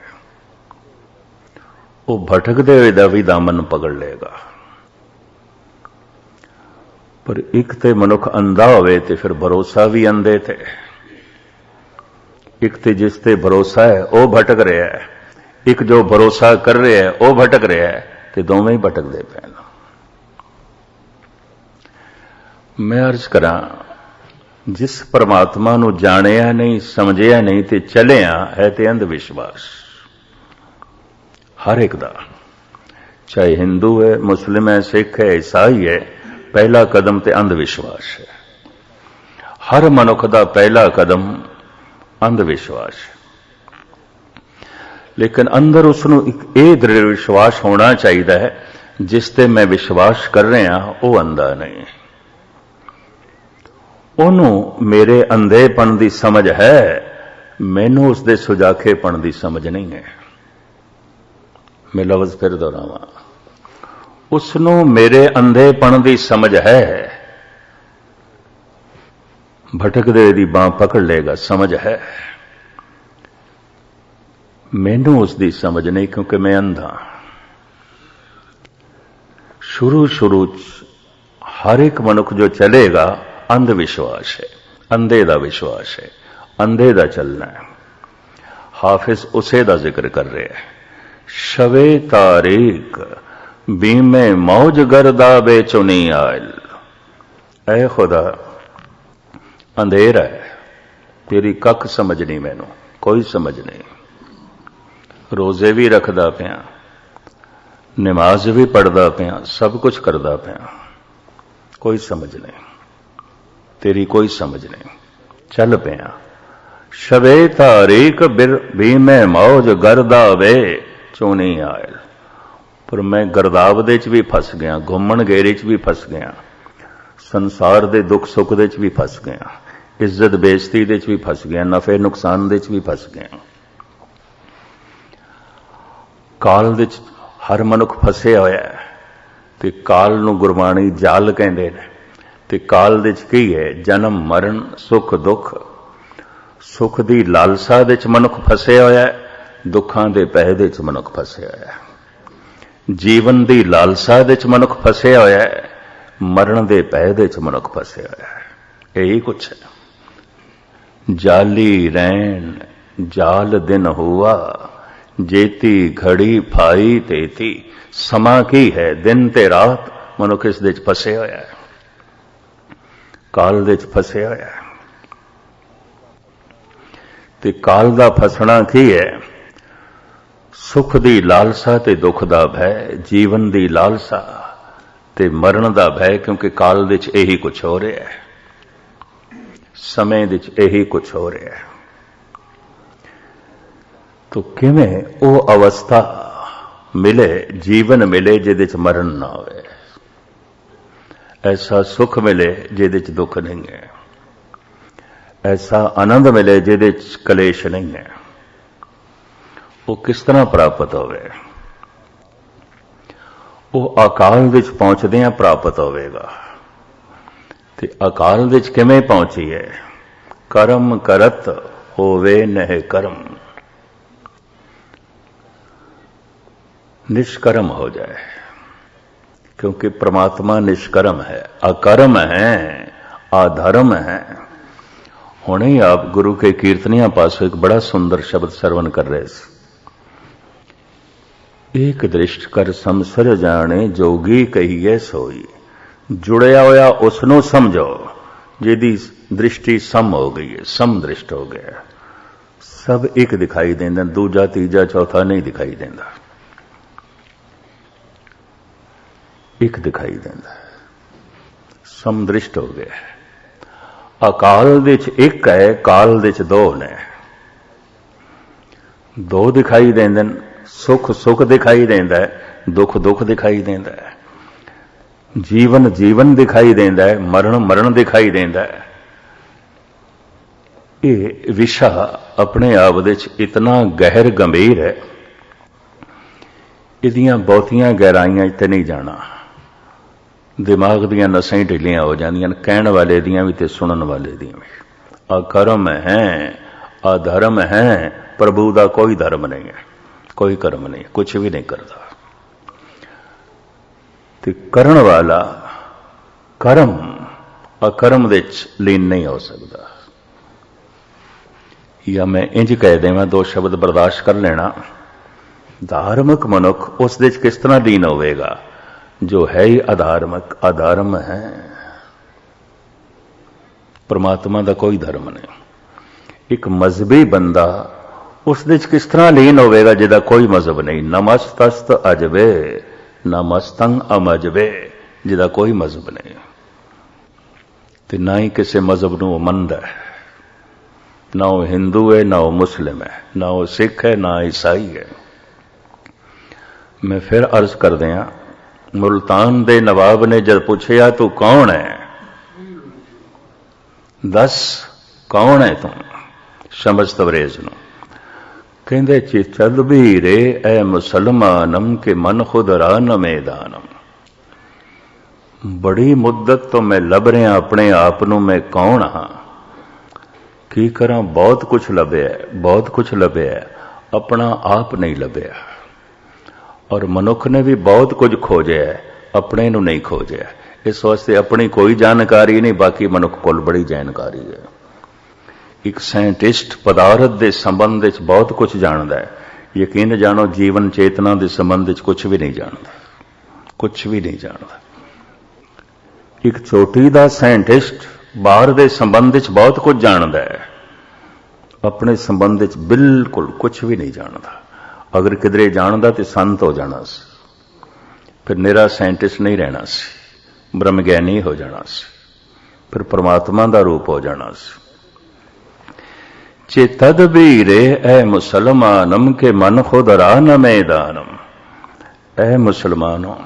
Speaker 1: वो भटक देव दा भी दामन पकड़ लेगा। पर एक ते मनुख अंधा होवे ते फिर भरोसा भी अंधे थे। एक ते जिसते भरोसा है वो भटक रहा है, एक जो भरोसा कर रहा है वो भटक रहा है, ते दोवें ही भटक दे पैन। मैं अर्ज करा, जिस परमात्मा नूं जाणिया नहीं, समझिया नहीं ते चलिया है ते अंध विश्वास हर एक दा, चाहे हिंदू है, मुस्लिम है, सिख है, ईसाई है, पहला कदम ते अंध विश्वास है। हर मनुख दा पहला कदम अंध विश्वास है। लेकिन अंदर उसनूं एक ये दृढ़ विश्वास होना चाहिए है, जिस ते मैं विश्वास कर रहा वो अंधा नहीं। ਉਹਨੂੰ ਮੇਰੇ ਅੰਧੇਪਣ ਦੀ ਸਮਝ ਹੈ, ਮੈਨੂੰ ਉਸਦੇ ਸੁਜਾਖੇਪਣ ਦੀ ਸਮਝ ਨਹੀਂ ਹੈ। ਮੈਂ ਲਫ਼ਜ਼ ਫਿਰ ਦੁਹਰਾਵਾਂ, ਉਸਨੂੰ ਮੇਰੇ ਅੰਧੇਪਣ ਦੀ ਸਮਝ ਹੈ, ਭਟਕਦੇ ਦੀ ਬਾਂਹ ਪਕੜ ਲੇਗਾ, ਸਮਝ ਹੈ। ਮੈਨੂੰ ਉਸਦੀ ਸਮਝ ਨਹੀਂ, ਕਿਉਂਕਿ ਮੈਂ ਅੰਧਾ। शुरू हर एक मनुख जो चलेगा अंधविश्वास है, अंधे दा विश्वास है, अंधे दा चलना है। हाफिज उसे दा जिक्र कर रहे हैं। शवे तारीक बीमे मौज गर्दा बेचुनी आयल। ऐ खुदा अंधेरा है, तेरी कख समझ नहीं, मैनू कोई समझ नहीं। रोजे भी रखदा पिया, नमाज भी पढ़दा पिया, सब कुछ करदा पिया, कोई समझ नहीं, तेरी कोई समझ नहीं। चल पिया शबे तारीक भी मैं मौज गर्दा वे चूनी आयल। पर मैं गर्दाव दे च भी फस गया, घूमन घेरे च भी फस गया, संसार दे दुख सुख दे च भी फस गया, इज्जत बेइज्जती दे च भी फस गया, नफे नुकसान दे च भी फस गया। काल दे च हर मनुख फसिया होया है ते काल नूं गुरबाणी जाल कहंदे ने। ते काल दे च की है? जन्म मरण सुख दुख। सुख दी लालसा दे च मनुख फसिया होया है, दुखां दे पै दे च मनुख फसिया होया है। जीवन दी लालसा दे च मनुख फसिया होया है, मरण दे पै दे च मनुख फसिया होया है। यही कुछ है। जाली रैन जाल दिन हुआ, जेती घड़ी फाई तेती। समा की है? दिन ते रात। मनुख इस दे च फसिया होया है, काल दे च फसिया होया है। ते काल दा फसना की है? सुख दी लालसा ते दुख दा भय, जीवन दी लालसा ते मरण दा भय, क्योंकि काल दे च यही कुछ हो रहा है, समय दे च यही कुछ हो रहा है। तो किवें वो अवस्था मिले, जीवन मिले जिहदे च मरण ना होवे, ऐसा सुख मिले जिहदे च दुख नहीं है, ऐसा आनंद मिले जिहदे च कलेश नहीं है। वो किस तरह प्राप्त होवे? वो अकाल विच पहुंचदियां प्राप्त होवेगा। ते अकाल विच किवें पहुंची है? कर्म करत होवे नह कर्म, निष्कर्म हो जाए, क्योंकि परमात्मा निष्कर्म है, अकर्म है, अधर्म है। हुणे ही आप गुरु के कीर्तनिया पासों एक बड़ा सुंदर शब्द श्रवण कर रहे थे। एक दृष्ट कर समसर जाने जोगी कहिए सोई। जुड़िया होया उसनों समझो जिहदी दृष्टि सम हो गई है, सम दृष्ट हो गया। सब एक दिखाई देंदा, दूजा तीजा चौथा नहीं दिखाई देंदा, एक दिखाई देंदा, समदृष्ट हो गया। अकाल दे च एक है, काल दे च दो ने। दो दिखाई देंदे, सुख सुख दिखाई देंदा है, दुख दुख दिखाई देंदा है, जीवन जीवन दिखाई देंदा है, मरण मरण दिखाई देंदा है। ये विषा अपने आप दे च इतना गहर गंभीर है, इदियां बहुतियां गहराइयां इत्ते नहीं जाना। दिमाग दियां नसां ढिलियां हो जांदियां, कहण वाले दियां भी ते सुनन वाले दियां भी। अकर्म है, अधर्म है, प्रभु दा कोई धर्म नहीं है, कोई कर्म नहीं, कुछ भी नहीं करता। ते करण वाला कर्म अकर्म दे च लीन नहीं हो सकता। या मैं इंज कह देवां, दो शब्द बर्दाश्त कर लेना। धार्मिक मनुख उस दे च किस तरह लीन होवेगा जो है ही अधार्मिक, अधर्म है। परमात्मा दा कोई धर्म नहीं। एक मजहबी बंदा उस दे च किस तरह लीन होवेगा जिहदा कोई मजहब नहीं। नमस्तस्त अजबे नमस्तंग अमजबे, जिहदा कोई मजहब नहीं, ते ना ही किसी मजहब नूं मनदा है। ना वो हिंदू है, ना वो मुस्लिम है, ना वो सिख है, ना ईसाई है। मैं फिर अर्ज कर दिया, मुल्तान दे नवाब ने जब पूछया तू कौन है, दस कौन है तू, शमस तबरेज नूं कहंदे चल भी रे ए मुसलमानम के मन खुद रा न मैदानम। बड़ी मुद्दत तो मैं लभ रहा अपने आप नूं, मैं कौन हाँ, की करा, बहुत कुछ लभ्या, बहुत कुछ लभ्या, अपना आप नहीं लभ्या। और मनुख ने भी बहुत कुछ खोजा है, अपने नूं नहीं खोजा। इस वास्ते अपनी कोई जानकारी नहीं, बाकी मनुख कोल बड़ी जानकारी है। ਇੱਕ ਸਾਇੰਟਿਸਟ ਪਦਾਰਥ ਦੇ ਸੰਬੰਧ ਵਿੱਚ ਬਹੁਤ ਕੁਝ ਜਾਣਦਾ ਹੈ। ਯਕੀਨ ਜਾਣੋ ਜੀਵਨ ਚੇਤਨਾ ਦੇ ਸੰਬੰਧ ਵਿੱਚ ਕੁਝ ਵੀ ਨਹੀਂ ਜਾਣਦਾ, ਕੁਝ ਵੀ ਨਹੀਂ ਜਾਣਦਾ। ਇੱਕ ਚੋਟੀ ਦਾ ਸਾਇੰਟਿਸਟ ਬਾਹਰ ਦੇ ਸੰਬੰਧ ਵਿੱਚ ਬਹੁਤ ਕੁਝ ਜਾਣਦਾ ਹੈ, ਆਪਣੇ ਸੰਬੰਧ ਵਿੱਚ ਬਿਲਕੁਲ ਕੁਝ ਵੀ ਨਹੀਂ ਜਾਣਦਾ। ਅਗਰ ਕਿਧਰੇ ਜਾਣਦਾ ਤੇ ਸੰਤ ਹੋ ਜਾਣਾ ਸੀ, ਫਿਰ ਨਿਰਾ ਸਾਇੰਟਿਸਟ ਨਹੀਂ ਰਹਿਣਾ ਸੀ, ਬ੍ਰਹਮ ਗਿਆਨੀ ਹੋ ਜਾਣਾ ਸੀ, ਫਿਰ ਪਰਮਾਤਮਾ ਦਾ ਰੂਪ ਹੋ ਜਾਣਾ ਸੀ। ਚੇ ਤਦਬੀਰੇ ਐ ਮੁਸਲਮਾਨਮ ਕੇ ਮਨ ਖੁਦ ਰਾ ਨ ਮੈਦਾਨਮ। ਐ ਮੁਸਲਮਾਨੋ,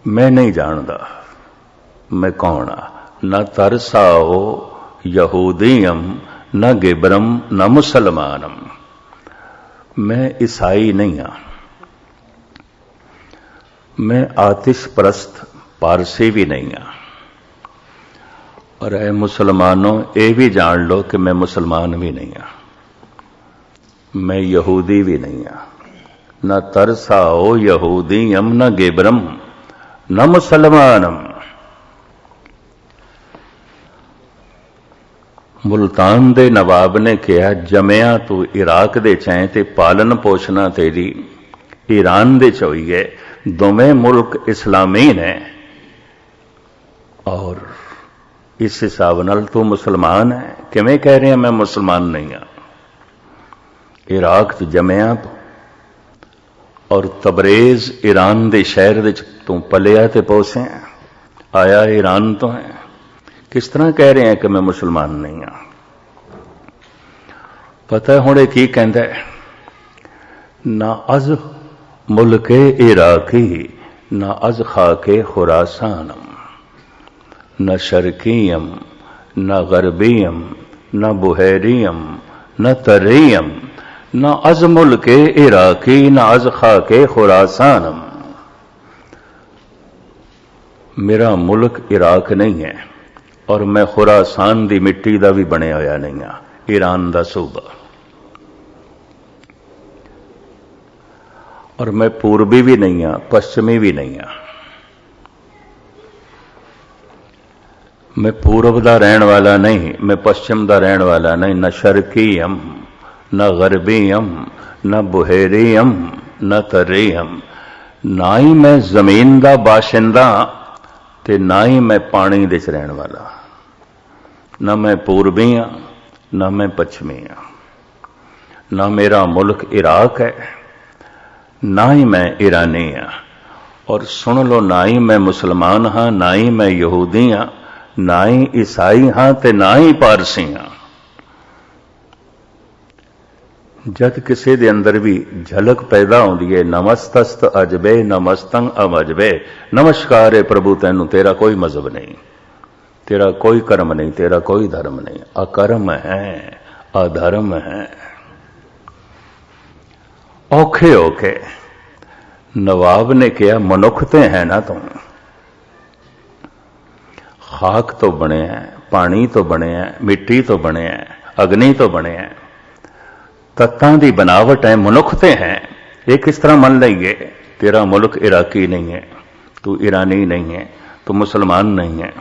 Speaker 1: ਮੈਂ ਨਹੀਂ ਜਾਣਦਾ ਮੈਂ ਕੌਣ ਆ। ਨਾ ਤਰਸਾਓ ਯਹੂਦੀਅਮ न गिबरम न मुसलमानम। मैं ईसाई नहीं हाँ, मैं आतिश परस्त पारसी भी नहीं हाँ। और ऐ मुसलमानों ये भी जान लो कि मैं मुसलमान भी नहीं हाँ, मैं यहूदी भी नहीं हाँ। न तरसाओ यहूदीयम न गिबरम न मुसलमानम। मुल्तान दे नवाब ने कहा जमया तू इराक दे चाहे ते पालन पोषना तेरी ईरान दे चोई है। दोवें मुल्क इस्लामी ने और इस हिसाब नाल तू मुसलमान है। किवें कह रहे हैं मैं मुसलमान नहीं हाँ। इराक च जमया और तबरेज ईरान दे शहर दे तू पलिया ते पोसे आया ईरान तो है। किस तरह कह रहे हैं कि मैं मुसलमान नहीं हाँ। पता है हुणे की कहंदा है, ना अज मुल्के इराकी ना अज खाके खुरासानम। न शर्कियम न गरबियम न बुहैरियम न तरियम न अज मुल्के इराकी न अज खाके खुरासानम। मेरा मुल्क इराक नहीं है और मैं खुरासान दी मिट्टी दा भी बने होया नहीं हाँ, ईरान दा सूबा। और मैं पूर्वी भी नहीं हाँ, पश्चिमी भी नहीं हाँ। मैं पूर्व दा रहन वाला नहीं, मैं पश्चिम दा रहन वाला नहीं। न शर्कीयम न गरबीयम न बुहेरियम न तरीयम। ना ही मैं जमीन दा बाशिंदा ते ना ही मैं पानी दे रहन वाला। ना मैं पूर्वी हाँ ना मैं पश्चिमी हाँ। ना मेरा मुल्क इराक है ना ही मैं ईरानी हाँ। और सुन लो, ना ही मैं मुसलमान हाँ ना ही मैं यहूदी हाँ ना ही ईसाई हाँ ते ना ही पारसी हाँ। जद किसी दे अंदर भी झलक पैदा होती है, नमस्तस्त अजबे नमस्तंग अमजबे। नमस्कार है प्रभु तैनू, तेरा कोई मजहब नहीं, तेरा कोई कर्म नहीं, तेरा कोई धर्म नहीं, अकर्म है अधर्म है। औखे औखे नवाब ने कहा मनुखते हैं ना तुम, खाक तो बने हैं, पानी तो बने हैं, मिट्टी तो बने हैं, अग्नि तो बने हैं, तत्तां दी बनावट है, मनुखते हैं। ये किस तरह मन लेंगे? तेरा मुल्क इराकी नहीं है, तू ईरानी नहीं है, तू मुसलमान नहीं है।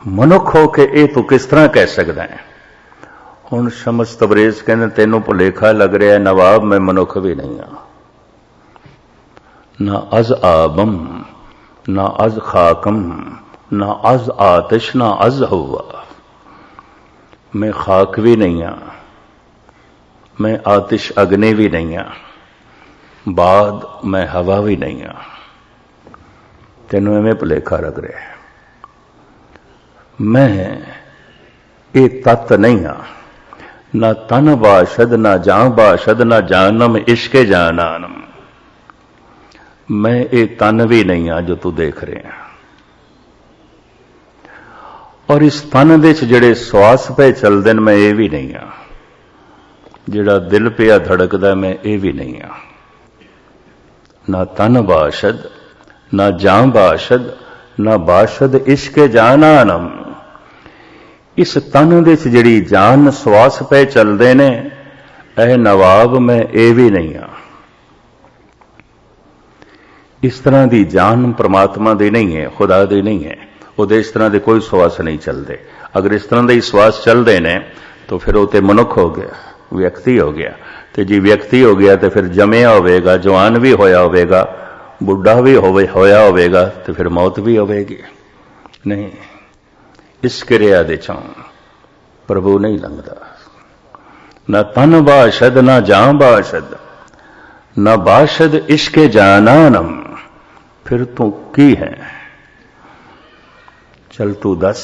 Speaker 1: मनुख हो के ये तू किस तरह कह सकता है? हुण शमस तबरेज कहते तेनों भुलेखा लग रहा है नवाब, मैं मनुख भी नहीं हाँ। ना अज आबम ना अज खाकम ना अज आतिश ना अज हुआ। मैं खाक भी नहीं हाँ, मैं आतिश अग्नि भी नहीं हाँ, बाद मैं हवा भी नहीं हाँ। तेनों एवें भुलेखा लग रहा है। मैं ये तत्त नहीं हाँ। ना तन बाशद ना जान बाशद ना जानम इश्के जानानम। मैं ये तन भी नहीं हाँ जो तू देख रहे हैं। और इस तन दे जिहड़े श्वास पे चलते हैं मैं ये भी नहीं हाँ। जिहड़ा दिल पिया धड़कदा मैं ये भी नहीं हाँ। ना तन बाशद ना जान बाशद ना बाशद इश्के जानानम। इस तन दे जिहड़ी जान श्वास पे चलते ने ऐ नवाब मैं ये भी नहीं हाँ। इस तरह की जान परमात्मा दी नहीं है, खुदा दी नहीं है। ਉਹਦੇ ਇਸ ਤਰ੍ਹਾਂ ਦੇ ਕੋਈ ਸਵਾਸ ਨਹੀਂ ਚੱਲਦੇ। ਅਗਰ ਇਸ ਤਰ੍ਹਾਂ ਦੇ ਹੀ ਸਵਾਸ ਚੱਲਦੇ ਨੇ ਤਾਂ ਫਿਰ ਉਹ ਤੇ ਮਨੁੱਖ ਹੋ ਗਿਆ, ਵਿਅਕਤੀ ਹੋ ਗਿਆ। ਤੇ ਜੇ ਵਿਅਕਤੀ ਹੋ ਗਿਆ ਤੇ ਫਿਰ ਜੰਮਿਆ ਹੋਵੇਗਾ, ਜਵਾਨ ਵੀ ਹੋਇਆ ਹੋਵੇਗਾ, ਬੁੱਢਾ ਵੀ ਹੋਇਆ ਹੋਵੇਗਾ ਤੇ ਫਿਰ ਮੌਤ ਵੀ ਹੋਵੇਗੀ। ਨਹੀਂ, ਇਸ ਕਿਰਿਆ ਦੇ ਚੋਂ ਪ੍ਰਭੂ ਨਹੀਂ ਲੰਘਦਾ। ਨਾ ਤਨ ਬਾਸ਼ਦ ਨਾ ਜਾਂ ਬਾਸ਼ਦ, ਨਾ ਬਾਸ਼ਦ ਇਸ਼ਕੇ ਜਾਨਾਨਮ। ਫਿਰ ਤੂੰ ਕੀ ਹੈ? ਚਲ ਤੂੰ ਦੱਸ,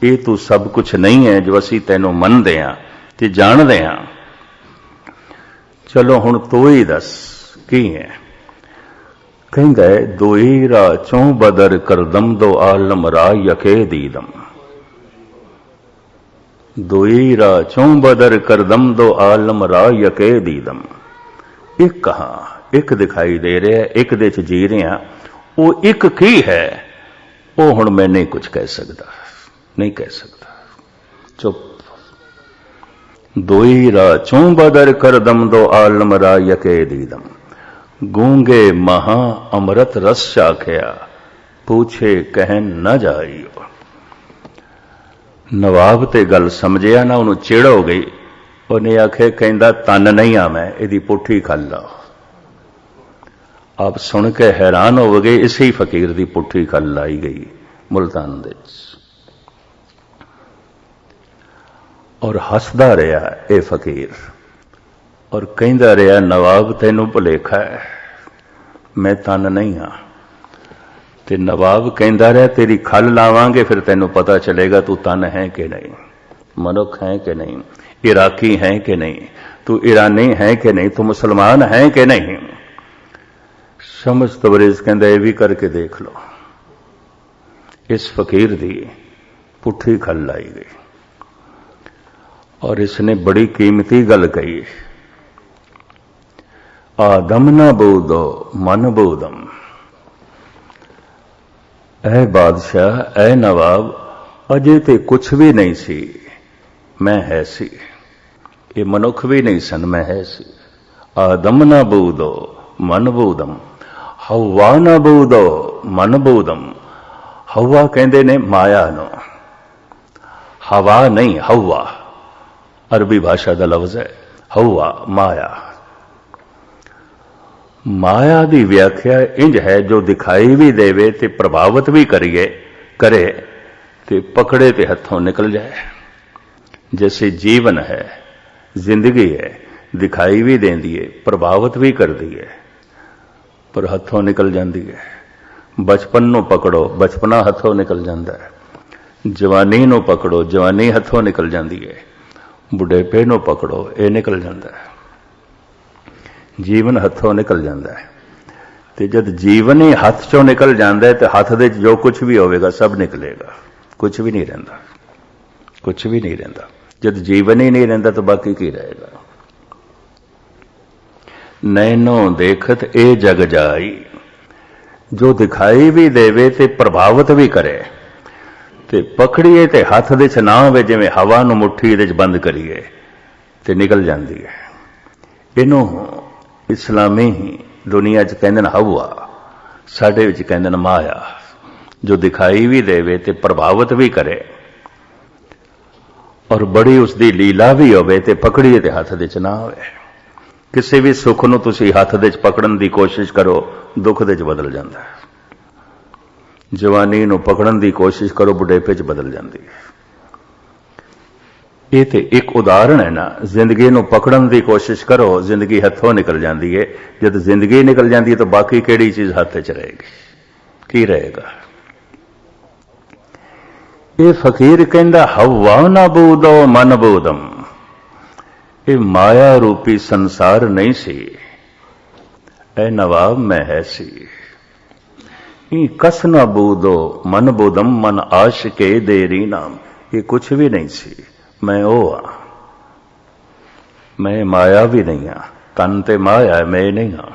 Speaker 1: ਇਹ ਤੂੰ ਸਭ ਕੁਝ ਨਹੀਂ ਹੈ ਜੋ ਅਸੀਂ ਤੈਨੂੰ ਮੰਨਦੇ ਹਾਂ ਤੇ ਜਾਣਦੇ ਹਾਂ। ਚਲੋ ਹੁਣ ਤੂੰ ਹੀ ਦੱਸ ਕੀ ਹੈ। ਕਹਿੰਦਾ ਦੋਈ ਰਾ ਚੋਂ ਬਦਰ ਕਰਦਮ ਦੋ ਆਲਮ ਰਾ ਯਕੇ ਦੀਦਮ। ਦੋਈ ਰਾ ਚੋਂ ਬਦਰ ਕਰਦਮ ਦੋ ਆਲਮ ਰਾ ਯਕੇ ਦੀਦਮ। ਇੱਕ ਕਹਾਂ, ਇੱਕ ਦਿਖਾਈ ਦੇ ਰਿਹਾ, ਇੱਕ ਦੇ ਚ ਜੀ ਰਿਹਾ। ਉਹ ਇੱਕ ਕੀ ਹੈ ਉਹ ਹੁਣ ਮੈਂ ਨਹੀਂ ਕੁਝ ਕਹਿ ਸਕਦਾ, ਨਹੀਂ ਕਹਿ ਸਕਦਾ। ਚੁੱਪ। ਦੋਈ ਰਾ ਚੋਂ ਬਦਰ ਕਰਦਮ ਦੋ ਆਲਮ ਰਾ ਯਕੇ ਦੀਦਮ। ਗੂੰਗੇ ਮਹਾ ਅੰਮ੍ਰਿਤ ਰਸ ਚਾਖਿਆ, ਪੁੱਛੇ ਕਹਿਣ ਨਾ ਜਾਈਓ। ਨਵਾਬ ਤੇ ਗੱਲ ਸਮਝਿਆ ਨਾ, ਉਹਨੂੰ ਚਿੜ ਹੋ ਗਈ। ਉਹਨੇ ਆਖੇ ਕਹਿੰਦਾ ਤਨ ਨਹੀਂ ਆ ਮੈਂ, ਇਹਦੀ ਪੁੱਠੀ ਖੱਲ ਲਾਓ। ਆਪ ਸੁਣ ਕੇ ਹੈਰਾਨ ਹੋ ਗਏ, ਇਸੇ ਫਕੀਰ ਦੀ ਪੁੱਠੀ ਖੱਲ ਲਾਈ ਗਈ ਮੁਲਤਾਨ ਦੇ ਵਿੱਚ। ਔਰ ਹੱਸਦਾ ਰਿਹਾ ਇਹ ਫਕੀਰ, ਔਰ ਕਹਿੰਦਾ ਰਿਹਾ ਨਵਾਬ ਤੈਨੂੰ ਭੁਲੇਖਾ ਹੈ, ਮੈਂ ਤਨ ਨਹੀਂ ਹਾਂ। ਤੇ ਨਵਾਬ ਕਹਿੰਦਾ ਰਿਹਾ ਤੇਰੀ ਖੱਲ ਲਾਵਾਂਗੇ ਫਿਰ ਤੈਨੂੰ ਪਤਾ ਚਲੇਗਾ ਤੂੰ ਤਨ ਹੈ ਕਿ ਨਹੀਂ, ਮਨੁੱਖ ਹੈ ਕਿ ਨਹੀਂ, ਇਰਾਕੀ ਹੈ ਕਿ ਨਹੀਂ, ਤੂੰ ਈਰਾਨੀ ਹੈ ਕਿ ਨਹੀਂ, ਤੂੰ ਮੁਸਲਮਾਨ ਹੈ ਕਿ ਨਹੀਂ। ਸਮਝ ਤਬਰੇਜ਼ ਕਹਿੰਦਾ ਇਹ ਵੀ ਕਰਕੇ ਦੇਖ ਲਓ। ਇਸ ਫਕੀਰ ਦੀ ਪੁੱਠੀ ਖੱਲ ਲਾਈ ਗਈ ਔਰ इसने बड़ी कीमती गल कही। आदम न बोदो मन बोदम। ऐ बादशाह, ऐ नवाब, अजे ते कुछ भी नहीं सी, मैं है सी। ये मनुख भी नहीं सन, मैं है सी। आदम न बोदो मन बोदम, हवा न बोदो मन बोदम। हवा कहते ने माया नो, हवा नहीं हवा अरबी भाषा का लफ्ज है। हवा माया। माया की व्याख्या इंज है जो दिखाई भी देवे ते प्रभावित भी करे ते पकड़े ते हथों निकल जाए। जैसे जीवन है, जिंदगी है, दिखाई भी देंदी है, प्रभावित भी करती है, पर हथों निकल जाती है। बचपन नूं पकड़ो, बचपना हथों निकल जाता है। जवानी नूं पकड़ो, जवानी हथों निकल जाती है। बुढ़ेपे नूं पकड़ो, ये निकल जाता है। जीवन हथों निकल जाता है। तो जब जीवन ही हथ चों निकल जाता है तो हथ दे जो कुछ भी होगा सब निकलेगा, कुछ भी नहीं रहिंदा, कुछ भी नहीं रहिंदा। जब जीवन ही नहीं रहिंदा तो बाकी की रहेगा। नैनो देखत ए जग जाई। जो दिखाई भी देवे ते प्रभावित भी करे ते पकड़िए ते हथ दे च ना होवे, जिवें हवा नूं मुट्ठी दे च बंद करिए ते निकल जाती है। इनू इस्लामी दुनिया च कहंदे ने हवा, साडे विच कहंदे ने माया। जो दिखाई भी देवे ते प्रभावित भी करे और बड़ी उसकी लीला भी होवे ते पकड़िए ते हथ दे च ना होवे। किसी भी सुख नूं तुसीं हथ दे च पकड़न की कोशिश करो, दुख दे च बदल जाता है। जवानी नूं पकड़न की कोशिश करो, बुढ़ेपे च बदल जाती है। ये तो एक उदाहरण है ना। जिंदगी नूं पकड़न की कोशिश करो, जिंदगी हथों निकल जाती है। जब जिंदगी निकल जाती है तो बाकी केड़ी चीज हाथ च रहेगी, की रहेगा। ये फकीर कहंदा हवा ना बूदो मन बूदम। ये माया रूपी संसार नहीं सी, ऐ नवाब मैं है सी। कस न बूदो मन बूदम, मन आश के देरी नाम। ये कुछ भी नहीं सी, मैं ओ हाँ। मैं माया भी नहीं हाँ, तन ते माया है, मैं नहीं हाँ।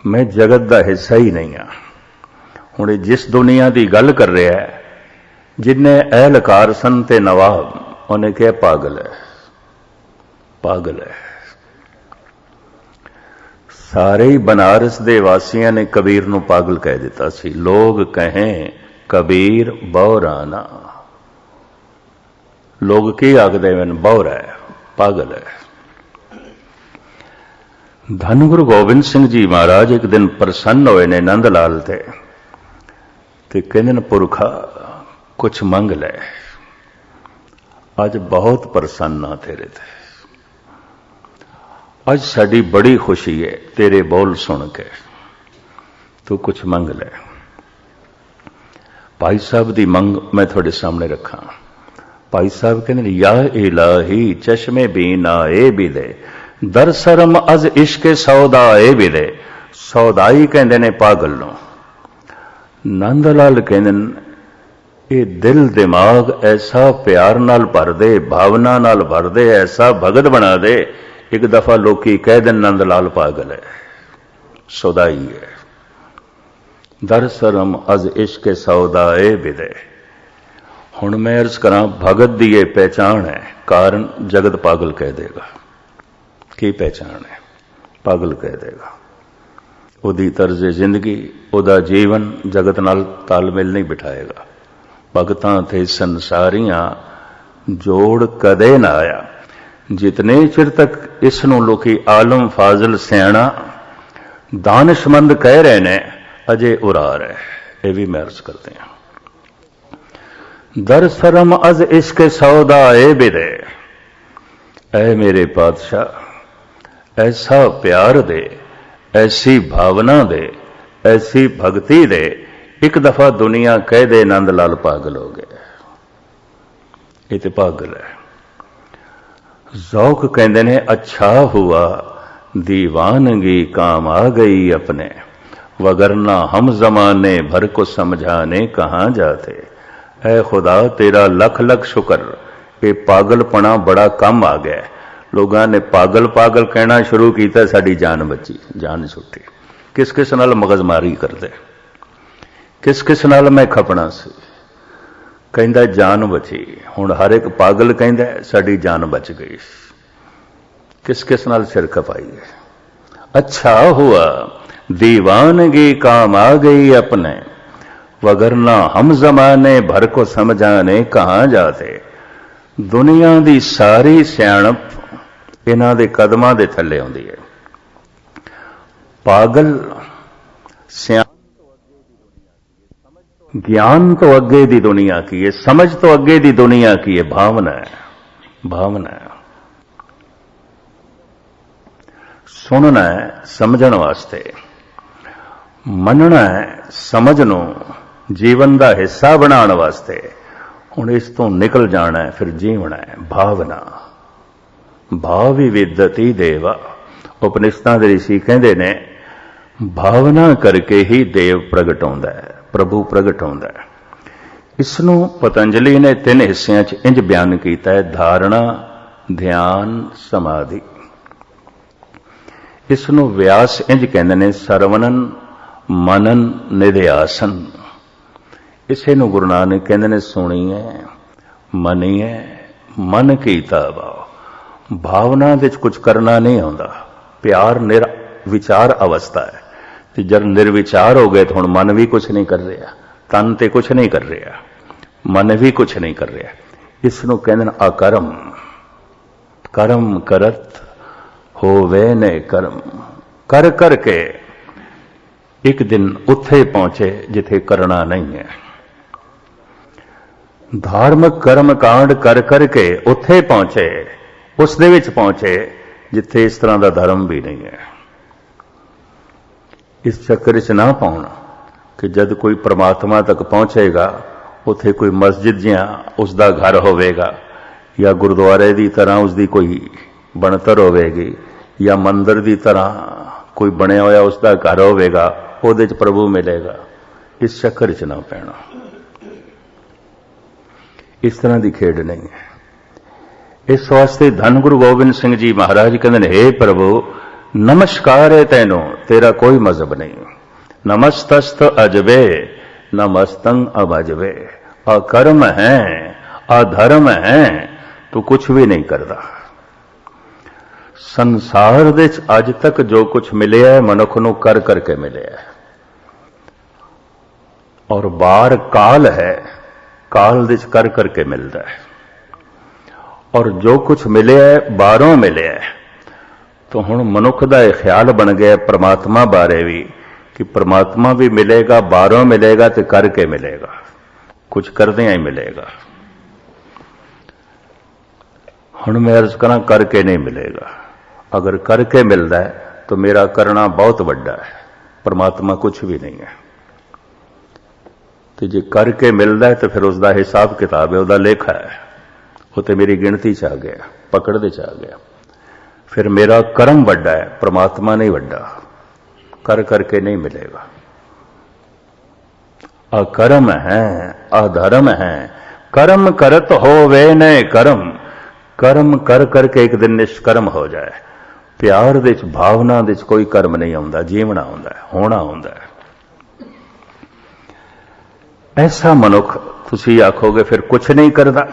Speaker 1: मैं जगत का हिस्सा ही नहीं हाँ। हुण जिस दुनिया की गल कर रहा है, जिन्हें अहलकार सन ते नवाब, उन्हें कहा पागल है, पागल है। सारे ही बनारस दे वासियां ने कबीर नूं पागल कह दिता सी। लोग कहें कबीर बौराना। लोग की आखदे मैन बौर है, पागल है। धन गुरु गोबिंद सिंह जी महाराज एक दिन प्रसन्न होए ने नंद लाल ते कहंदे ने पुरखा कुछ मंग ले, अज बहुत प्रसन्न हाँ तेरे ते, अज साड़ी बड़ी खुशी है तेरे बोल सुन के, तू कुछ मंग ले। भाई साहब दी मंग मैं थोड़े सामने रखा। भाई साहब कहते या इलाही चश्मे बीना ए भी दे, दर शरम अज इश्के सौदा ए भी दे। सौदाई कहते ने पागल नो। नंद लाल कहते ये दिल दिमाग ऐसा प्यार नाल भर दे, भावना नाल भर दे, ऐसा भगत बना दे, एक दफा लोकी कह देन नंद लाल पागल है, सौदाई है। दर शरम अज इश्क सौदा ए बिदे। हुण मैं अर्ज करा भगत दी ये पहचान है, कारण जगत पागल कह देगा। की पहचान है? पागल कह देगा। उदी तर्ज जिंदगी, उदा जीवन जगत नाल तालमेल नहीं बिठाएगा। भगतां ते संसारियां जोड़ कदे ना आया। जितने चिर तक इसनों लोकी आलम फाजल सियाणा दानिशमंद कह रहे ने, अजे उरार है। ये भी मैं अर्ज करते हैं। दर शरम अज इश्क सौदा ए बिदे। ऐ मेरे पातशाह ऐसा प्यार दे, ऐसी भावना दे, ऐसी भक्ति दे, एक दफा दुनिया कह दे नंद लाल पागल हो गए। ये तो पागल है। ज़ौक कहते ने अच्छा हुआ दीवानगी काम आ गई अपने, वगरना हम जमाने भर को समझाने कहां जाते। ऐ खुदा तेरा लख लख शुक्र, ये पागलपना बड़ा कम आ गया। लोगों ने पागल पागल कहना शुरू किया, साड़ी जान बची, जान छुट्टी। किस किस नाल मगजमारी करते, किस किस नाल मैं खपना सी, कहंदा जान बची। हुण हर एक पागल कहंदा साड़ी जान बच गई। किस किस नाल सिर खपाई है। अच्छा हुआ दीवानगी काम आ गई अपने, वगरना हम जमाने भर को समझाने कहां जाते। दुनिया दी सारी सियाणप इन्हां दे कदमां दे थल्ले आउंदी है। पागल ज्ञान तो अगे दी दुनिया की है, समझ तो अगे दी दुनिया की है। भावना है, भावना है। सुनना है समझण वास्ते, मनना है समझ नो जीवन का हिस्सा बनाने वास्ते। हुण इस तो निकल जाना है, फिर जीवना है। भावना भावी विदती देवा। उपनिषदां दे ऋषि कहंदे ने भावना करके ही देव प्रगट होंदा है, प्रभु प्रगट होंदा है। इसनों पतंजलि ने 3 हिस्सों च इंज बयान किया है, धारणा, ध्यान, समाधि। इसनों व्यास इंज कहंदे ने सरवणन, मनन, निध्यासन। इसे नूं गुरु नानक कहंदे ने सुणीए, मनीए, मन कीता भाव। भावना विच कुछ करना नहीं आउंदा। प्यार निर्विचार अवस्था है, ते जब निर्विचार हो गए तो हुण मन भी कुछ नहीं कर रहा, तन ते कुछ नहीं कर रहा, मन भी कुछ नहीं कर रहा। इसनूं कहंदे ने अकर्म। कर्म करत होवे ने कर्म। कर करके एक दिन उत्थे पहुंचे जिथे करना नहीं है। धार्मिक कर्म कांड कर करके उत्थे पहुंचे, उस दे विच पहुंचे जिथे इस तरह का धर्म भी नहीं है। इस चक्कर च ना पाउना कि जब कोई परमात्मा तक पहुंचेगा उत्थे कोई मस्जिद जिहा उसका घर होवेगा, या गुरुद्वारे की तरह उसकी कोई बनतर होवेगी, या मंदिर की तरह कोई बनया होया उसका घर होवेगा, ਉਹਦੇ ਚ प्रभु मिलेगा। इस चक्कर च ना पैना। इस तरह की खेड नहीं है। इस वास्ते धन गुरु गोबिंद सिंह जी महाराज कहते हैं, हे प्रभु नमस्कार है तेनों, तेरा कोई मजहब नहीं। नमस्तस्त अजबे नमस्तंग अबजबे। अकर्म है, अधर्म है, तू कुछ भी नहीं करता। संसार दे अज तक जो कुछ मिले है मनुख नूं कर करके मिले है। और बार काल है, काल दे कर करके मिलता है। और जो कुछ मिले है बारों मिले है। तो हुण मनुख दा यह ख्याल बन गया परमात्मा बारे भी कि परमात्मा भी मिलेगा, बारों मिलेगा तो करके मिलेगा, कुछ करदियां ही मिलेगा। हुण मैं अर्ज करा करके नहीं मिलेगा। अगर करके मिलता है तो मेरा करना बहुत वड्डा है, परमात्मा कुछ भी नहीं है। तो जे करके मिलता है तो फिर उसका हिसाब किताब है, उसका लेखा है, वो तो मेरी गिणती च आ गया, पकड़ च आ गया। फिर मेरा कर्म वड्डा है, परमात्मा नहीं वड्डा। कर करके नहीं मिलेगा। अकर्म है, अधर्म है, कर्म करत होवे न कर्म। कर्म कर करके एक दिन निष्कर्म हो जाए। प्यार दे च, भावना दे च कोई कर्म नहीं आउंदा, जीवना आउंदा है, होना आउंदा है। ऐसा मनुख तुसी आखोगे फिर कुछ नहीं करदा,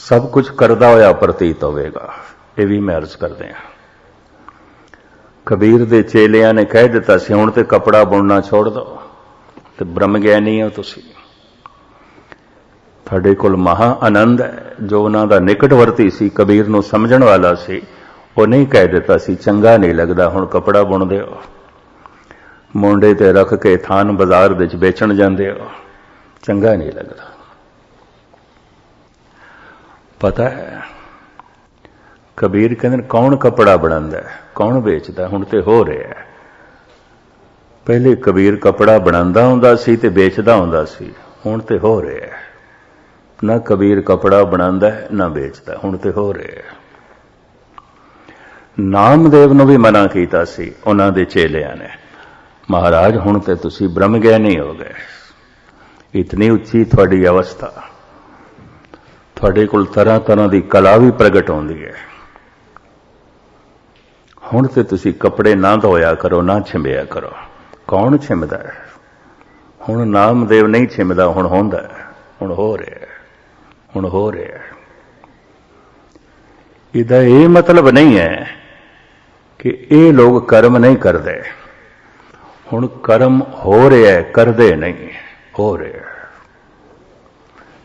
Speaker 1: सब कुछ करदा होया प्रतीत होवेगा। ये भी मैं अर्ज कर दिया। कबीर दे चेलियां ने कह दिता सी हुण ते कपड़ा बुनना छोड़ दो, ते ब्रह्म ज्ञानी हो तुसी, तुहाडे कोल महा आनंद है। जो उन्हां दा निकटवर्ती सी, कबीर नूं समझण वाला सी, वो नहीं कह दिता सी चंगा नहीं लगदा हुण कपड़ा बुन दिओ, मोंडे ते रख के थान बाजार दे च बेचण जांदे हो, चंगा नहीं लगदा। पता है कबीर कहते कौन कपड़ा बनांदा है, कौन बेचदा, हुण ते हो रहा है। पहले कबीर कपड़ा बनांदा हुंदा सी ते बेचदा हुंदा सी, हुण ते हो रहा है। ना कबीर कपड़ा बनांदा है ना बेचदा, हुण ते हो रहा है। नामदेव नूं भी मना कीता सी उन्हां दे चेलियां ने, महाराज हुण ते तुसी ब्रह्म ज्ञानी हो गए, इतनी उच्ची तुहाडी अवस्था, तुहाडे कोल तरह तरह की कला भी प्रगट होंदी है, हुण ते तुसी कपड़े ना धोया करो, ना छिंबिया करो। कौन छिमदा है? हुण नामदेव नहीं छिमदा, हुण होंदा है, हुण हो रहा है, हुण हो रहा है। इहदा ये मतलब नहीं है कि ये लोग कर्म नहीं करते। हुण कर्म हो रहा है, करदे नहीं, हो रहा है।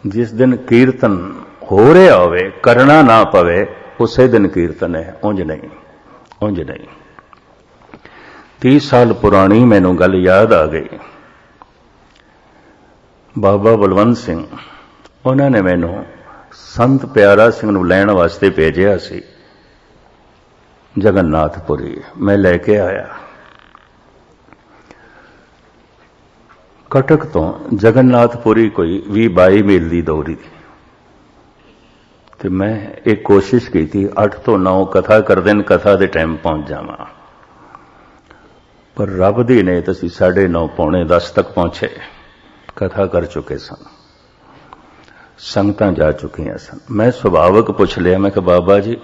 Speaker 1: जिस दिन कीर्तन हो रहा होवे, करना ना पवे, उसे दिन कीर्तन है, उंज नहीं, उंज नहीं। 30 साल पुरानी मैनू गल याद आ गई। बाबा बलवंत सिंह उन्होंने मैनू संत प्यारा सिंह नूं लैण वास्ते भेजिया सी जगन्नाथपुरी। मैं लैके आया कटक तो जगन्नाथपुरी कोई 20-22 मील की दूरी थी। तो मैं एक कोशिश की थी 8 ਤੋਂ 9 कथा कर दिन, कथा के टाइम पहुंच जावां, पर रब दी ने तो 9:30 पौने 10 तक पहुंचे। कथा कर चुके सन, संगतां जा चुकियां सन। मैं सुभावक पूछ लिया, मैं कि बाबा जी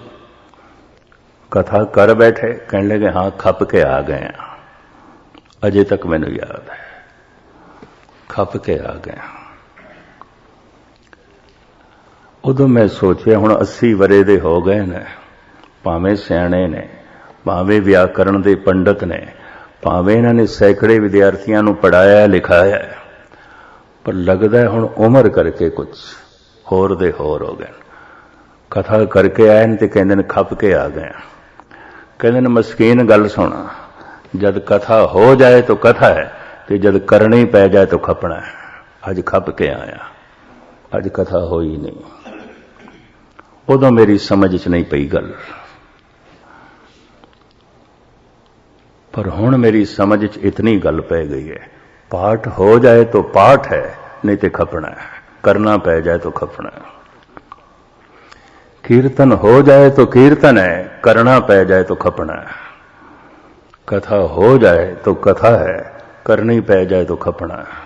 Speaker 1: कथा कर बैठे? कहने लगे हाँ, खप के आ गए हैं। अजे तक मैनू याद है, खप के आ गए। उदों मैं सोचिया हुण 80 वरे दे हो गए ने, भावें सियाणे ने, भावें व्याकरण दे पंडित ने, भावें इन्हां ने सैकड़े विद्यार्थियों नूं पढ़ाया लिखाया, पर लगदा है हुण उम्र करके कुछ होर दे होर हो गए। कथा करके आए ने ते कहंदे ने खप के आ गए। कहंदे ने मस्कीन गल सुन, जद कथा हो जाए तो कथा है, ते जद करनी पै जाए तो खपना है। अज खप के आया, अज कथा हो ही नहीं। उदों मेरी समझ च नहीं पई गल, पर हुण मेरी समझ च इतनी गल पै गई है, पाठ हो जाए तो पाठ है, नहीं तो खपना है, करना पै जाए तो खपना है। कीर्तन हो जाए तो कीर्तन है, करना पै जाए तो खपना है। कथा हो जाए तो कथा है, करनी पै जाए तो खपना है,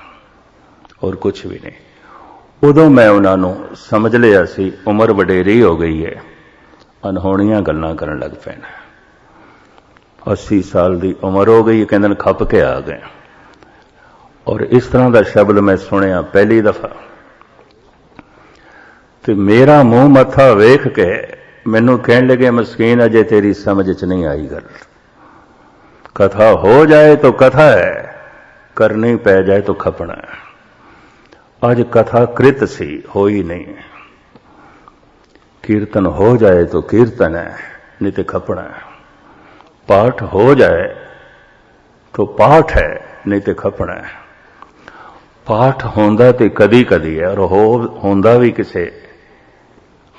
Speaker 1: और कुछ भी नहीं। उदों मैं उन्होंने समझ लिया सी उम्र वडेरी हो गई है, अनहोणियां गल्लां करन लग पैण। 80 साल की उम्र हो गई, कहंदे खप के आ गए। और इस तरह का शब्द मैं सुनिया पहली दफा, तो मेरा मुंह मत्था वेख के मैनू कहन लगे मस्कीन अजे तेरी समझ च नहीं आई गल। कथा हो जाए तो कथा है, करनी पै जाए तो खपना है। आज कथा कृत सी हो ही नहीं, कीर्तन हो जाए तो कीर्तन है, नहीं तो खपना है। पाठ हो जाए तो पाठ है, नहीं तो खपना है। पाठ होंदा तो कदी कदी है और होंदा भी किसी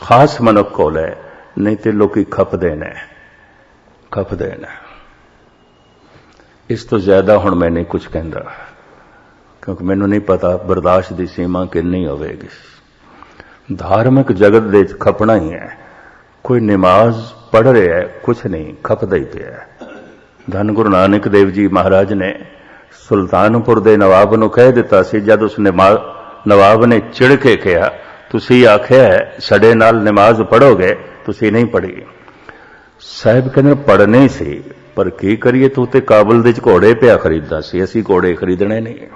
Speaker 1: खास मनुख कोल है, नहीं तो लोग खपदे ने। इस तो ज्यादा हुण मैं नहीं कुछ कहंदा, क्योंकि मैनू नहीं पता बर्दाश्त की सीमा कितनी होवेगी। धार्मिक जगत दे खपना ही है। कोई नमाज पढ़ रहा है, कुछ नहीं, खपदा ही पिया है। धन गुरु नानक देव जी महाराज ने सुल्तानपुर दे नवाब नूं कह दिता सी, जद उस नवाब ने चिड़ के कहा, तुसी आख्या है सड़े नाल नमाज पढ़ोगे, तुसी नहीं पढ़ी। साहिब कहते पढ़ने सी, पर की करिए, तू ते काबुल दे घोड़े पिया खरीददा सी, असी घोड़े खरीदने नहीं,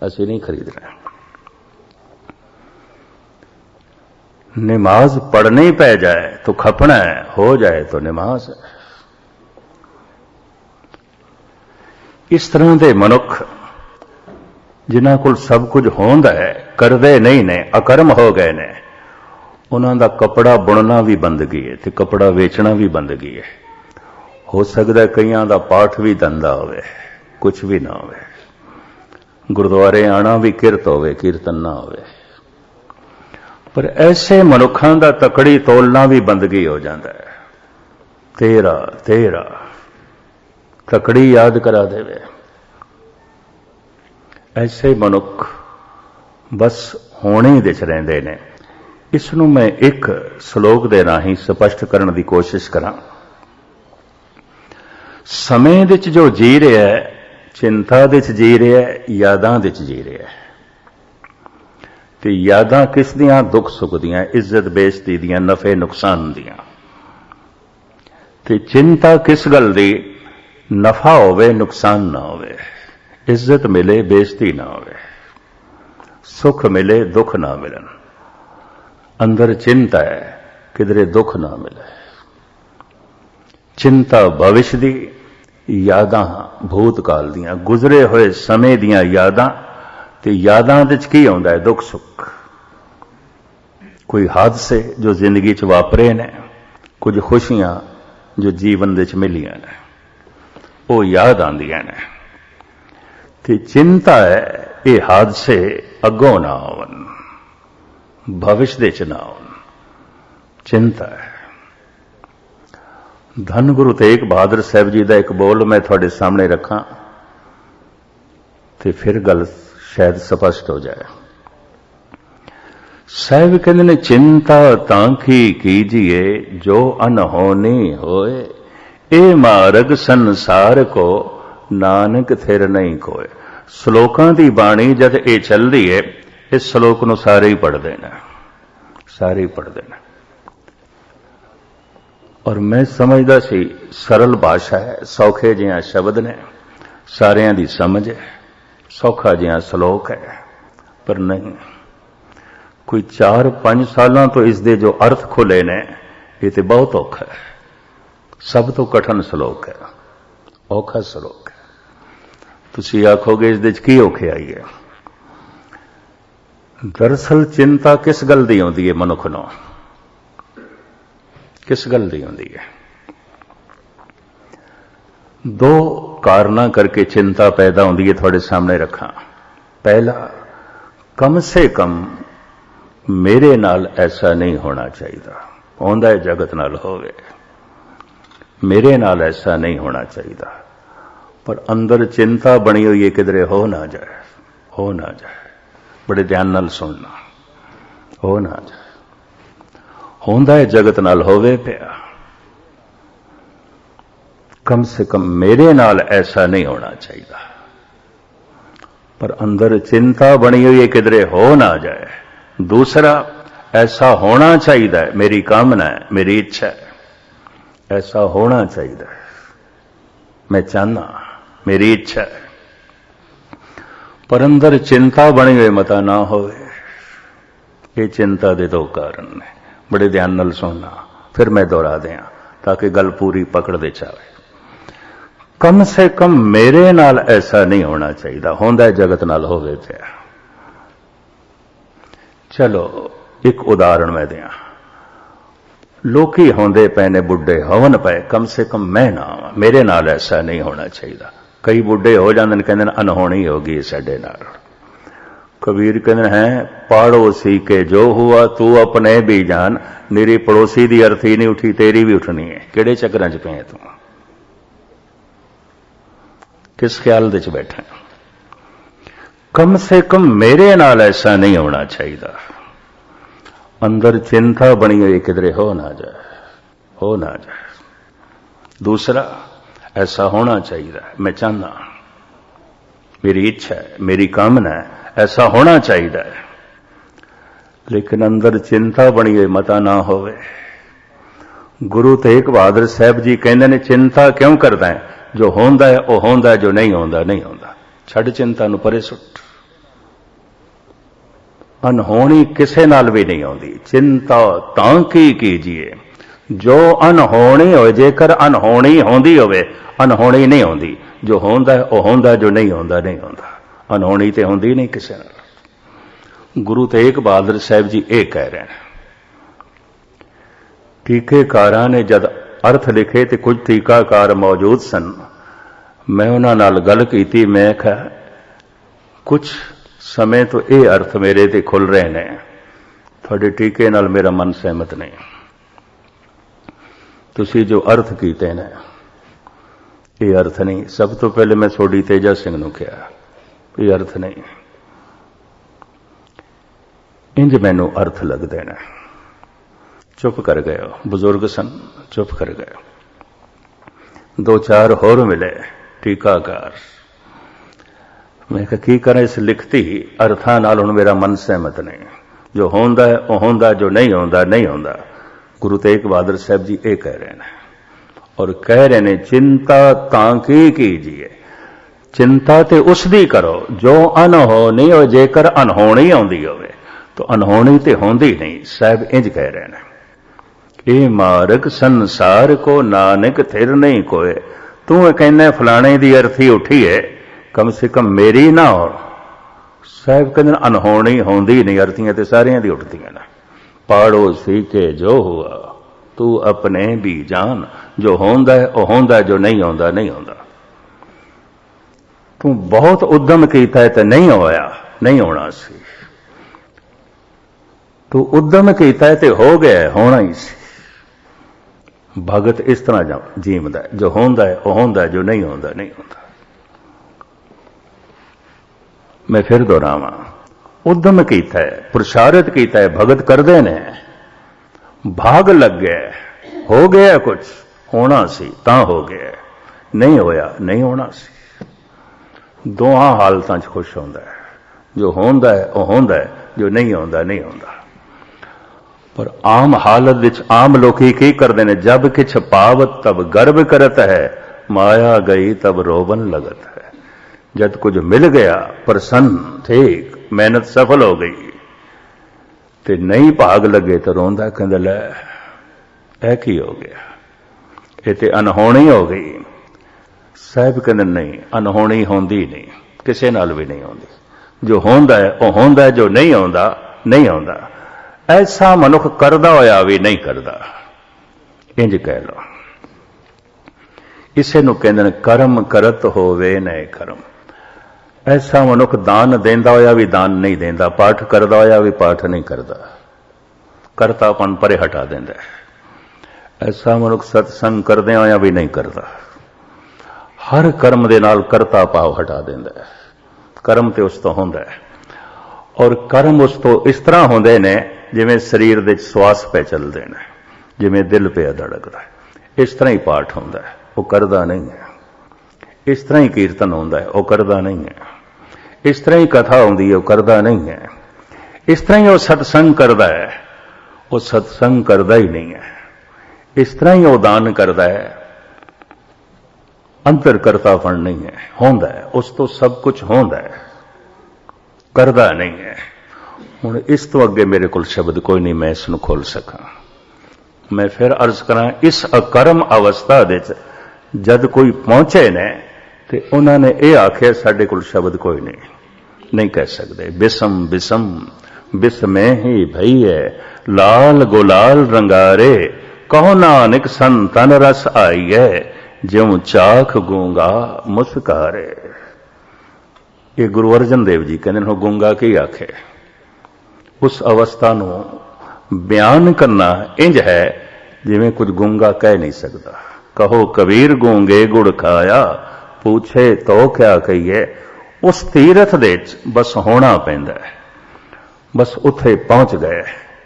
Speaker 1: असी नहीं खरीदना। नमाज पढ़नी पै जाए तो खपना है, हो जाए तो नमाज है। इस तरह के मनुख जिन्हां कोल सब कुछ होंदा है, करदे नहीं ने, अकर्म हो गए ने, उन्हां दा कपड़ा बुनना भी बंदगी है ते कपड़ा वेचना भी बंदगी है। हो सकता है कईयां दा पाठ भी धंधा होवे, कुछ भी ना होवे, गुरुद्वारे आना भी किरत होवे, कीर्तन ना होवे। पर ऐसे मनुखां दा तकड़ी तोलना भी बंदगी हो जाता है। तेरा तेरा तकड़ी याद करा देवे। ऐसे मनुख बस होने ही दिस रहिंदे ने। इसनूं मैं एक श्लोक दे राहीं स्पष्ट करने की कोशिश करां। समय दे च जो जी रहा है, चिंता दे च जी रहा है, यादां दे च जी रहा है। ते यादां किस दियां? दुख सुख दियां, इज्जत बेइज्जती दियां, नफे नुकसान दियां। ते चिंता किस गल दी? नफा होवे नुकसान ना होवे, इज्जत मिले बेइज्जती ना होवे, सुख मिले दुख ना मिलन। अंदर चिंता है, किधरे दुख ना मिले। चिंता भविष्य दी, यादां भूतकाल दियां, गुजरे हुए समय दियां यादां। ते यादां दे च की आउंदा है? दुख सुख। कोई हादसे जो जिंदगी च वापरे ने, कुछ खुशियां जो जीवन दे च मिलियां ने, वो याद आंदियां ने। ते चिंता है ये हादसे अगों ना आवन, भविष्य दे च ना आवन, चिंता है। धन गुरु तेग बहादुर साहब जी का एक बोल मैं थोड़े सामने रखा तो फिर गल शायद स्पष्ट हो जाए। साहब कहते ने, चिंता तांकी कीजिए जो अनहोनी होए, ए मार्ग संसार को नानक थिर नहीं कोय। श्लोकां दी बाणी जद ये चल रही है, इस श्लोक नूं सारे ही पढ़ देना, सारे ही पढ़ देना। और मैं समझदा सी सरल भाषा है, सौखे जिहा शब्द ने, सारियां दी समझ है, सौखा जिहा श्लोक है। पर नहीं, कोई 4-5 सालों तो इसके जो अर्थ खुले ने, ये तो बहुत औखा है। सब तो कठिन श्लोक है, औखा श्लोक है। तुसी आखोगे इस दे की औखे आई है? दरअसल चिंता किस गल दी आउंदी है मनुख नूं? किस गल दी आउंदी है? दो कारणा करके चिंता पैदा होती है, थोड़े सामने रखा। पहला, कम से कम मेरे नाल ऐसा नहीं होना चाहिए, होंदा है जगत नाल होवे, मेरे नाल ऐसा नहीं होना चाहिए। पर अंदर चिंता बनी हुई है, किधरे हो ना जाए, हो ना जाए। बड़े ध्यान नाल सुनना, हो ना जाए। होंदा है जगत नाल होवे पिया, कम से कम मेरे नाल ऐसा नहीं होना चाहिए। पर अंदर चिंता बनी हुई है, किधरे हो ना जाए। दूसरा, ऐसा होना चाहिए, मेरी कामना है, मेरी इच्छा है, ऐसा होना चाहिए, मैं चाहना, मेरी इच्छा है। पर अंदर चिंता बनी हुई मता ना होवे। ये चिंता दे दो कारण ने, बड़े ध्यान नाल सुनना, फिर मैं दोहरा दिया ताकि गल पूरी पकड़ दे चावे। कम से कम मेरे नाल ऐसा नहीं होना चाहिए, होंदा जगत नाल होवे पिया। चलो एक उदाहरण मैं दिया, लोकी होंदे पे ने बुढ़े होवन पे, कम से कम मैं ना आवां, मेरे नाल ऐसा नहीं होना चाहिए। कई बुढ़े हो जाते हैं, कहते अनहोनी होगी साडे नाल। कबीर कहते हैं पड़ोसी के जो हुआ तू अपने भी जान, मेरी पड़ोसी की अर्थी नहीं उठी, तेरी भी उठनी है। किहड़े चक्करां च पे तू, किस ख्याल दे च बैठा? कम से कम मेरे नाल ऐसा नहीं होना चाहिए। अंदर चिंता बनी हुई किधरे हो ना जाए, हो ना जाए। दूसरा, ऐसा होना चाहिए, मैं चाहना, मेरी इच्छा है, मेरी कामना है, ऐसा होना चाहिए, लेकिन अंदर चिंता बनी हुई मता ना होवे। गुरु तेग बहादुर साहब जी कहते ने चिंता क्यों करता है? जो होंदा है वह होंदा है, जो नहीं होंदा नहीं होंदा। छड़ चिंता नूं परे सुट। अनहोनी किसे नाल भी नहीं होंदी, चिंता तां की कीजिए जो अनहोनी हो। जेकर अनहोनी होंदी होवे, अनहोनी नहीं होंदी। जो होंदा है वह होंदा, जो नहीं होंदा नहीं होंदा। अनहोनी तो होंदी नहीं किसी नाल। गुरु तेग बहादुर साहब जी ये कह रहे हैं। टीकेकारां ने जद अर्थ लिखे तो कुछ टीकाकार मौजूद सन, मैं उन्हां नाल गल कीती। मैं कहा कुछ समय तो ये अर्थ मेरे ते खुल रहे ने, थोड़े टीके नाल मेरा मन सहमत नहीं। तुसी जो अर्थ कीते ने ये अर्थ नहीं। सब तो पहले मैं सोडी तेजा सिंह नूं कहा ये अर्थ नहीं, इंज मैनू अर्थ लगदे ने। चुप कर गए, बुजुर्ग सन, चुप कर गए। दो चार होर मिले टीकाकार। मैं कहा की करें, इस लिखती अर्थां नाल हुण मेरा मन सहमत नहीं। जो होंदा है वह होंदा, जो नहीं होंदा नहीं होंदा। गुरु तेग बहादुर साहब जी ये कह रहे हैं, और कह रहे ने चिंता तां की कीजिए। चिंता ते उसदी करो जो अनहोनी हो। जेकर अनहोनी आउंदी होवे तो अनहोनी ते होंदी नहीं। साहब इंज कह रहे हैं, ये मार्ग संसार को नानक थिर नहीं कोय। तू कहना फलाने दी अर्थी उठी है, कम से कम मेरी ना हो। साहब कहते अनहोनी होंदी नहीं, अर्थियां तो सारियां दी उठदियां ने। पड़ोसी के जो हुआ तू अपने भी जान। जो होंदा है वह होंदा, जो नहीं होंदा नहीं होंदा। तू बहुत उद्यम कीता है तो नहीं होया, नहीं होना सी। तू उद्यम कीता है तो हो गया, होना ही सी। भगत इस तरह जीवदा है, जो होंदा है वह होंदा, जो नहीं होंदा नहीं होंदा। मैं फिर दोहरावां, उद्यम कीता है, पुरुषार्थ कीता है, भगत करदे ने, भाग लग गया, हो गया कुछ, होना सी तां हो गया, नहीं होया नहीं होना सी। दोहां हालतां च खुश होंदा है। जो होंदा है वह होंदा है, जो नहीं होंदा नहीं होंदा। पर आम हालत विच आम लोकी की करते हैं, जब किछ पावत तब गर्व करत है, माया गई तब रोबन लगत है। जब कुछ मिल गया प्रसन्न, ठीक, मेहनत सफल हो गई, तो नहीं भाग लगे तो रोंदा, कहंदा लै ऐ की हो गया, ये तो अनहोनी हो गई। साहब कहंदे नहीं, अनहोनी होंदी नहीं, किसी नाल भी नहीं होंदी। जो होंदा है वह होंदा है, जो नहीं होंदा नहीं होंदा। ऐसा मनुख करदा होया भी नहीं करदा, इंज कह लो। इसे नूं कहंदे ने कर्म करत होवे नए कर्म। ऐसा मनुख दान देंदा होया भी दान नहीं देंदा, पाठ करदा होया भी पाठ नहीं करदा, करतापन परे हटा देंदा है। ऐसा मनुख सत्संग करदे होया भी नहीं करदा, हर कर्म दे नाल करता भाव हटा देंदा है। कर्म ते उस तो होंदा है, और कर्म उस तो इस तरह होंदे ने जिवें शरीर दे श्वास पे चलदे ने, जिवें दिल पे धड़कदा है। इस तरह ही पाठ होंदा है, वो करदा नहीं है। इस तरह ही कीर्तन होंदा है, वो करदा नहीं है। इस तरह ही कथा होंदी है, वो करदा नहीं है। इस तरह ही वो सत्संग करदा है, वो सत्संग करदा ही नहीं है। इस तरह ही वो दान करदा है, अंतर करतापन नहीं है। होंदा है, उस तो सब कुछ होंदा है, करदा नहीं है। हुण इस तो अगे मेरे को शब्द कोई नहीं, मैं इसनूं खोल सकां। मैं फिर अर्ज करां, इस अकर्म अवस्था दे जद कोई पहुंचे ने तो उन्होंने ये आख्या साडे कोल शब्द कोई नहीं कह सकते। बिसम बिसम बिस में ही भई है, लाल गुलाल रंगारे, कहो नानक संतन रस आई है, ज्यों चाख गूंगा मुस्कारे। ये गुरु अर्जन देव जी कहते गूंगा की आखे। उस अवस्था नूं बयान करना इंज है जिवें कुछ गूंगा कह नहीं सकता। कहो कबीर गूंगे गुड़ खाया, पूछे तो क्या कहिए। उस तीरथ दे बस होना पैंदा है, बस उत्थे पहुंच गए।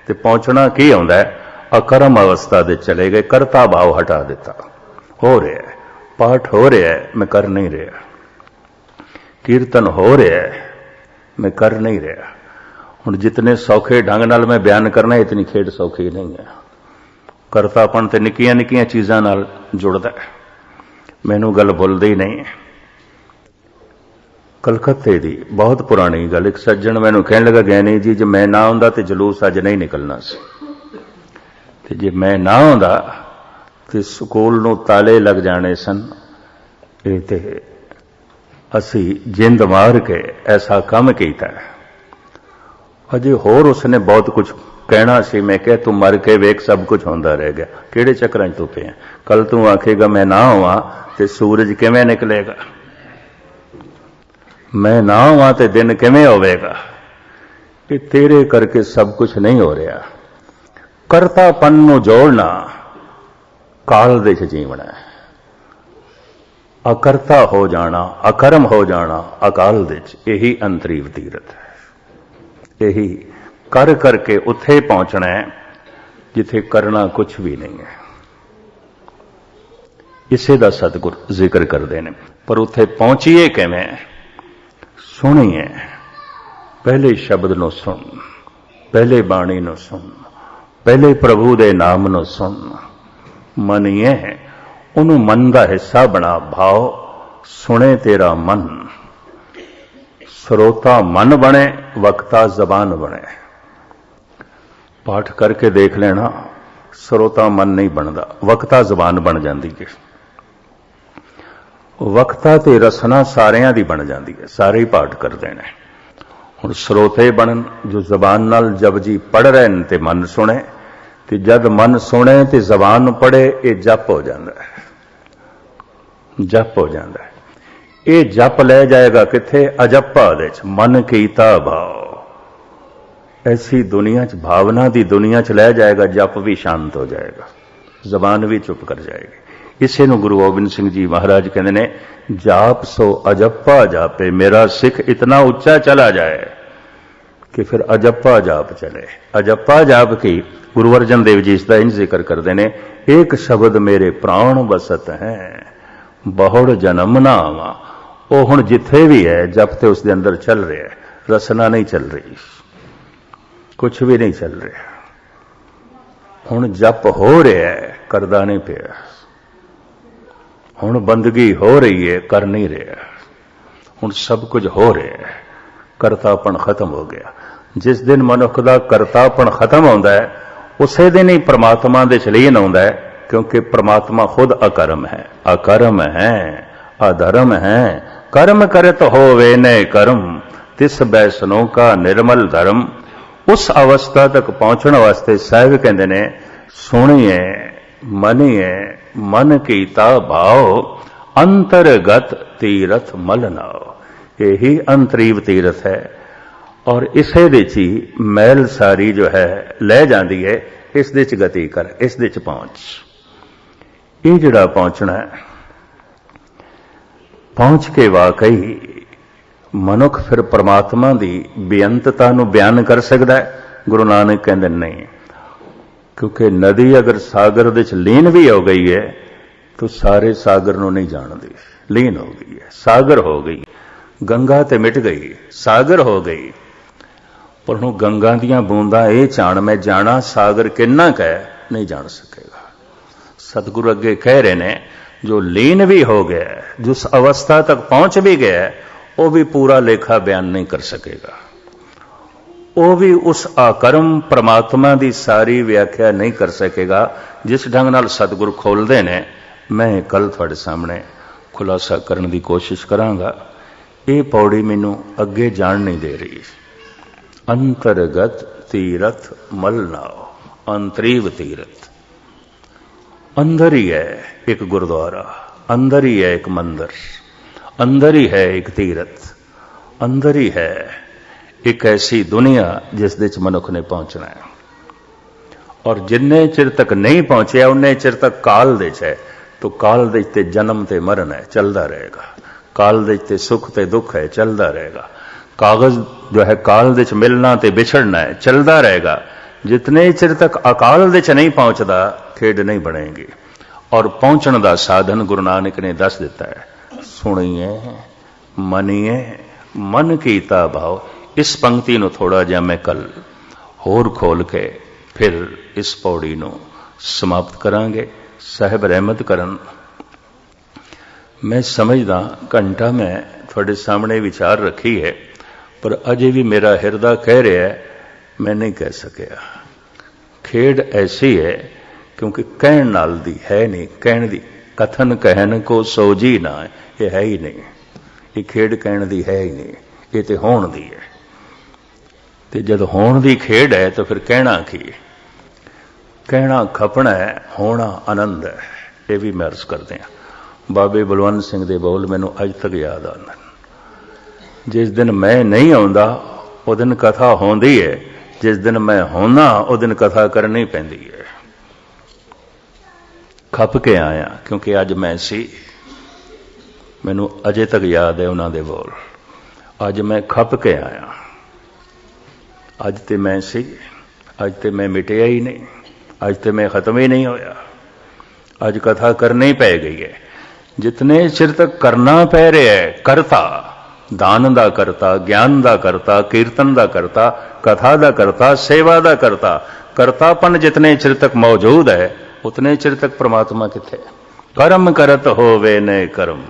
Speaker 1: ते पहुंचना की आउंदा है, अकर्म अवस्था दे चले गए, करता भाव हटा दिता। हो रहा है, पाठ हो रहा है, मैं कर नहीं रहा। कीर्तन हो रहा है, मैं कर नहीं रहा। हुण जितने सौखे ढंग नाल मैं बयान करना, इतनी खेड सौखी नहीं है। करतापन ते निक्कियां निक्कियां चीज़ां नाल जुड़दा है। मैनू गल भुलदी ही नहीं। कलकत्ते दी बहुत पुरानी गल, एक सज्जन मैनू कहण लगा, गैनी जी जे मैं ना आउंदा ते जलूस अज नहीं निकलना सी, ते जे मैं ना आउंदा ते स्कूल नूं ताले लग जाने सन। ये ते असी जिंद मार के ऐसा काम कीता है। अजे होर उसने बहुत कुछ कहना सी, मैं कह तू मर के वेख सब कुछ होंदा रह गया, किहड़े चक्रां च तू पिया। कल तू आखेगा मैं ना आवां ते सूरज किवें निकलेगा, मैं ना आवां ते दिन किवें होवेगा। कि तेरे करके सब कुछ नहीं हो रहा। करतापन नूं जोड़ना काल दे च जीवना है। अकर्ता हो जाना, अकर्म हो जाना अकाल दे च, यही अंतरीव तीरथ है। यही कर करके उत्थे पहुंचना है जिथे करना कुछ भी नहीं है। इसे दा सतगुर जिक्र करते हैं। पर उत्थे पहुंचीए किवें? सुनिए, पहले शब्द नो सुन, पहले बाणी नो सुन, पहले प्रभु दे नाम नो सुन। मनीए उन्हों मन का हिस्सा बना। भाव सुने तेरा मन, श्रोता मन बने, वक्ता जबान बने। पाठ करके देख लेना, श्रोता मन नहीं बनता, वक्ता जबान बन जाती है। वक्ता ते रसना सारियां दी बन जाती है, सारे ही पाठ करते हैं। हुण श्रोते बनन जो जबान नाल जप जी पढ़ रहे हैं ते मन सुने, ते जद मन सुने ते जबान पढ़े, ये जप हो जाता है। जप हो जाता है। ये जप ले जाएगा किथे? अजप्पा दे च, मन कीता भाव। ऐसी दुनिया च, भावना दी दुनिया च ले जाएगा। जप भी शांत हो जाएगा, जबान भी चुप कर जाएगी। इसे नूं गुरु गोबिंद सिंह जी महाराज कहते ने, जाप सो अजप्पा जापे। मेरा सिख इतना उच्चा चला जाए कि फिर अजप्पा जाप चले। अजप्पा जाप की गुरु अर्जन देव जी इसका इंज जिक्र करते हैं, एक शब्द मेरे प्राण बसत है, बहुड़ जन्म ना आवा। वो हुण जिथे भी है जप ते उसके अंदर चल रहा है, रसना नहीं चल रही, कुछ भी नहीं चल रहा। हुण जप हो रहा है, करदा नहीं पिया। हुण बंदगी हो रही है, कर नहीं रहा। हुण सब कुछ हो रहा है, करतापन खत्म हो गया। जिस दिन मनुख का करतापन खत्म होता है, उसे दिन ही परमात्मा दे लीन होता है। क्योंकि परमात्मा खुद अकर्म है, अकर्म है, अधर्म है। कर्म करे तो होवे नए कर्म, तिस बैसनों का निर्मल धर्म। उस अवस्था तक पहुंचने वास्ते साहिब कहते ने, सुनिए मनिए मन कीता भाव, अंतरगत तीरथ मल नाव। यही अंतरीव तीरथ है। और इसे दे ची मैल सारी जो है ले जाती है। इस दे च गति कर, इस दे च पहुंच। ये जड़ा पहुंचना है, पहुंच के वाकई मनुख फिर परमात्मा की बेअंतता नूं बयान कर सकता है। गुरु नानक कहते नहीं, क्योंकि नदी अगर सागर दे च लीन भी हो गई है तो सारे सागर नूं नहीं जानती। लीन हो गई है, सागर हो गई। गंगा ते मिट गई, सागर हो गई। पर हुण गंगा दियां बूंदां ये चाण मैं जाना सागर किन्ना क है, नहीं जान सकेगा। सतगुरु अगे कह रहे ने, जो लीन भी हो गया, जिस अवस्था तक पहुंच भी गया, वो भी पूरा लेखा बयान नहीं कर सकेगा। वो भी उस आकर्म परमात्मा की सारी व्याख्या नहीं कर सकेगा। जिस ढंग नाल सतगुरु खोलते ने, मैं कल तुहाडे सामने खुलासा करने की कोशिश करांगा। ये पौड़ी मैनू अगे जान नहीं दे रही। अंतरगत तीरथ मल नाव, अंतरीव तीरथ। अंदर ही है एक गुरुद्वारा, अंदर ही है एक मंदिर, अंदर ही है एक तीरथ, अंदर ही है एक ऐसी दुनिया जिस दे मनुख ने पहुंचना है। और जिन्ने चिर तक नहीं पहुंचे उन्ने चिर तक काल दे है। तो काल दे ते जन्म ते मरण है, चलता रहेगा। काल दे ते सुख ते दुख है, चलता रहेगा। कागज जो है काल दे मिलना ते बिछड़ना है, चलता रहेगा। जितने चिर तक अकाल दे नहीं पहुंचता खेड नहीं बनेगी। और पहुंचने का साधन गुरु नानक ने दस दिता है। सुनिए मनिए मन कीता भाव। इस पंक्ति को थोड़ा जिहा मैं कल होर खोल के फिर इस पौड़ी को समाप्त करांगे। साहिब रहमत करन। मैं समझदा घंटा मैं थोड़े सामने विचार रखी है, पर अजे भी मेरा हिरदा कह रहा है मैं नहीं कह सकिया। खेड ऐसी है क्योंकि कहन नाल दी है नहीं, कहन दी कथन कहन को सोजी ना, ये है ही नहीं। ये खेड कहन दी है ही नहीं, ये तो होण दी है। तो जब होण दी खेड है तो फिर कहना की? कहना खपना है, होना आनंद है। ये भी मैं अर्ज करते हैं। बाबे बलवंत सिंह दे बोल मैनू अज तक याद आते। जिस दिन मैं नहीं आउंदा उस दिन कथा होंदी है, जिस दिन मैं होना उस दिन कथा करनी पैंदी है। खप के आया क्योंकि अज मैं सी, मैनू अजे तक याद है उन्होंने दे बोल। अज मैं खप के आया। अज तो मैं सी, अज तो मैं मिटिया ही नहीं, अज तो मैं खत्म ही नहीं होया। अज कथा करनी पै गई है। जितने चिर तक करना पै रहा है, करता दान दा करता, ज्ञान दा करता, कीर्तन दा करता, कथा दा करता, सेवा दा करता, करतापन जितने चिर तक मौजूद है उतने चिर तक परमात्मा किथे? कर्म करत होवे ने कर्म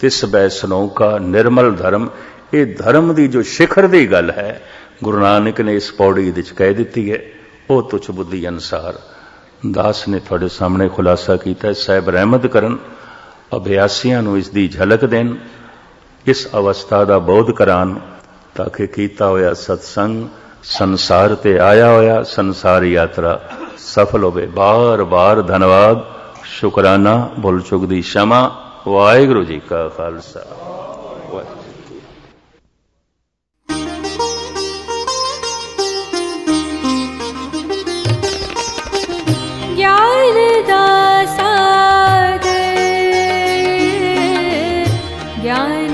Speaker 1: तिस बैसनो का निर्मल धर्म। ये धर्म की जो शिखर की गल है गुरु नानक ने इस पौड़ी विच कह दी है। वो तुच्छ बुद्धि अनुसार दास ने थोड़े सामने खुलासा किया। साहिब रहमत करन, अभ्यासियों को इसकी झलक देन, इस अवस्था का बोध करान, ताकि कीता होया सत्संग संसार ते आया होया संसार यात्रा सफल होवे। बार बार धन्यवाद, शुकराना, भुल चुक दी क्षमा। वाहिगुरू जी का खालसा।
Speaker 2: ज्ञान दासा ज्ञान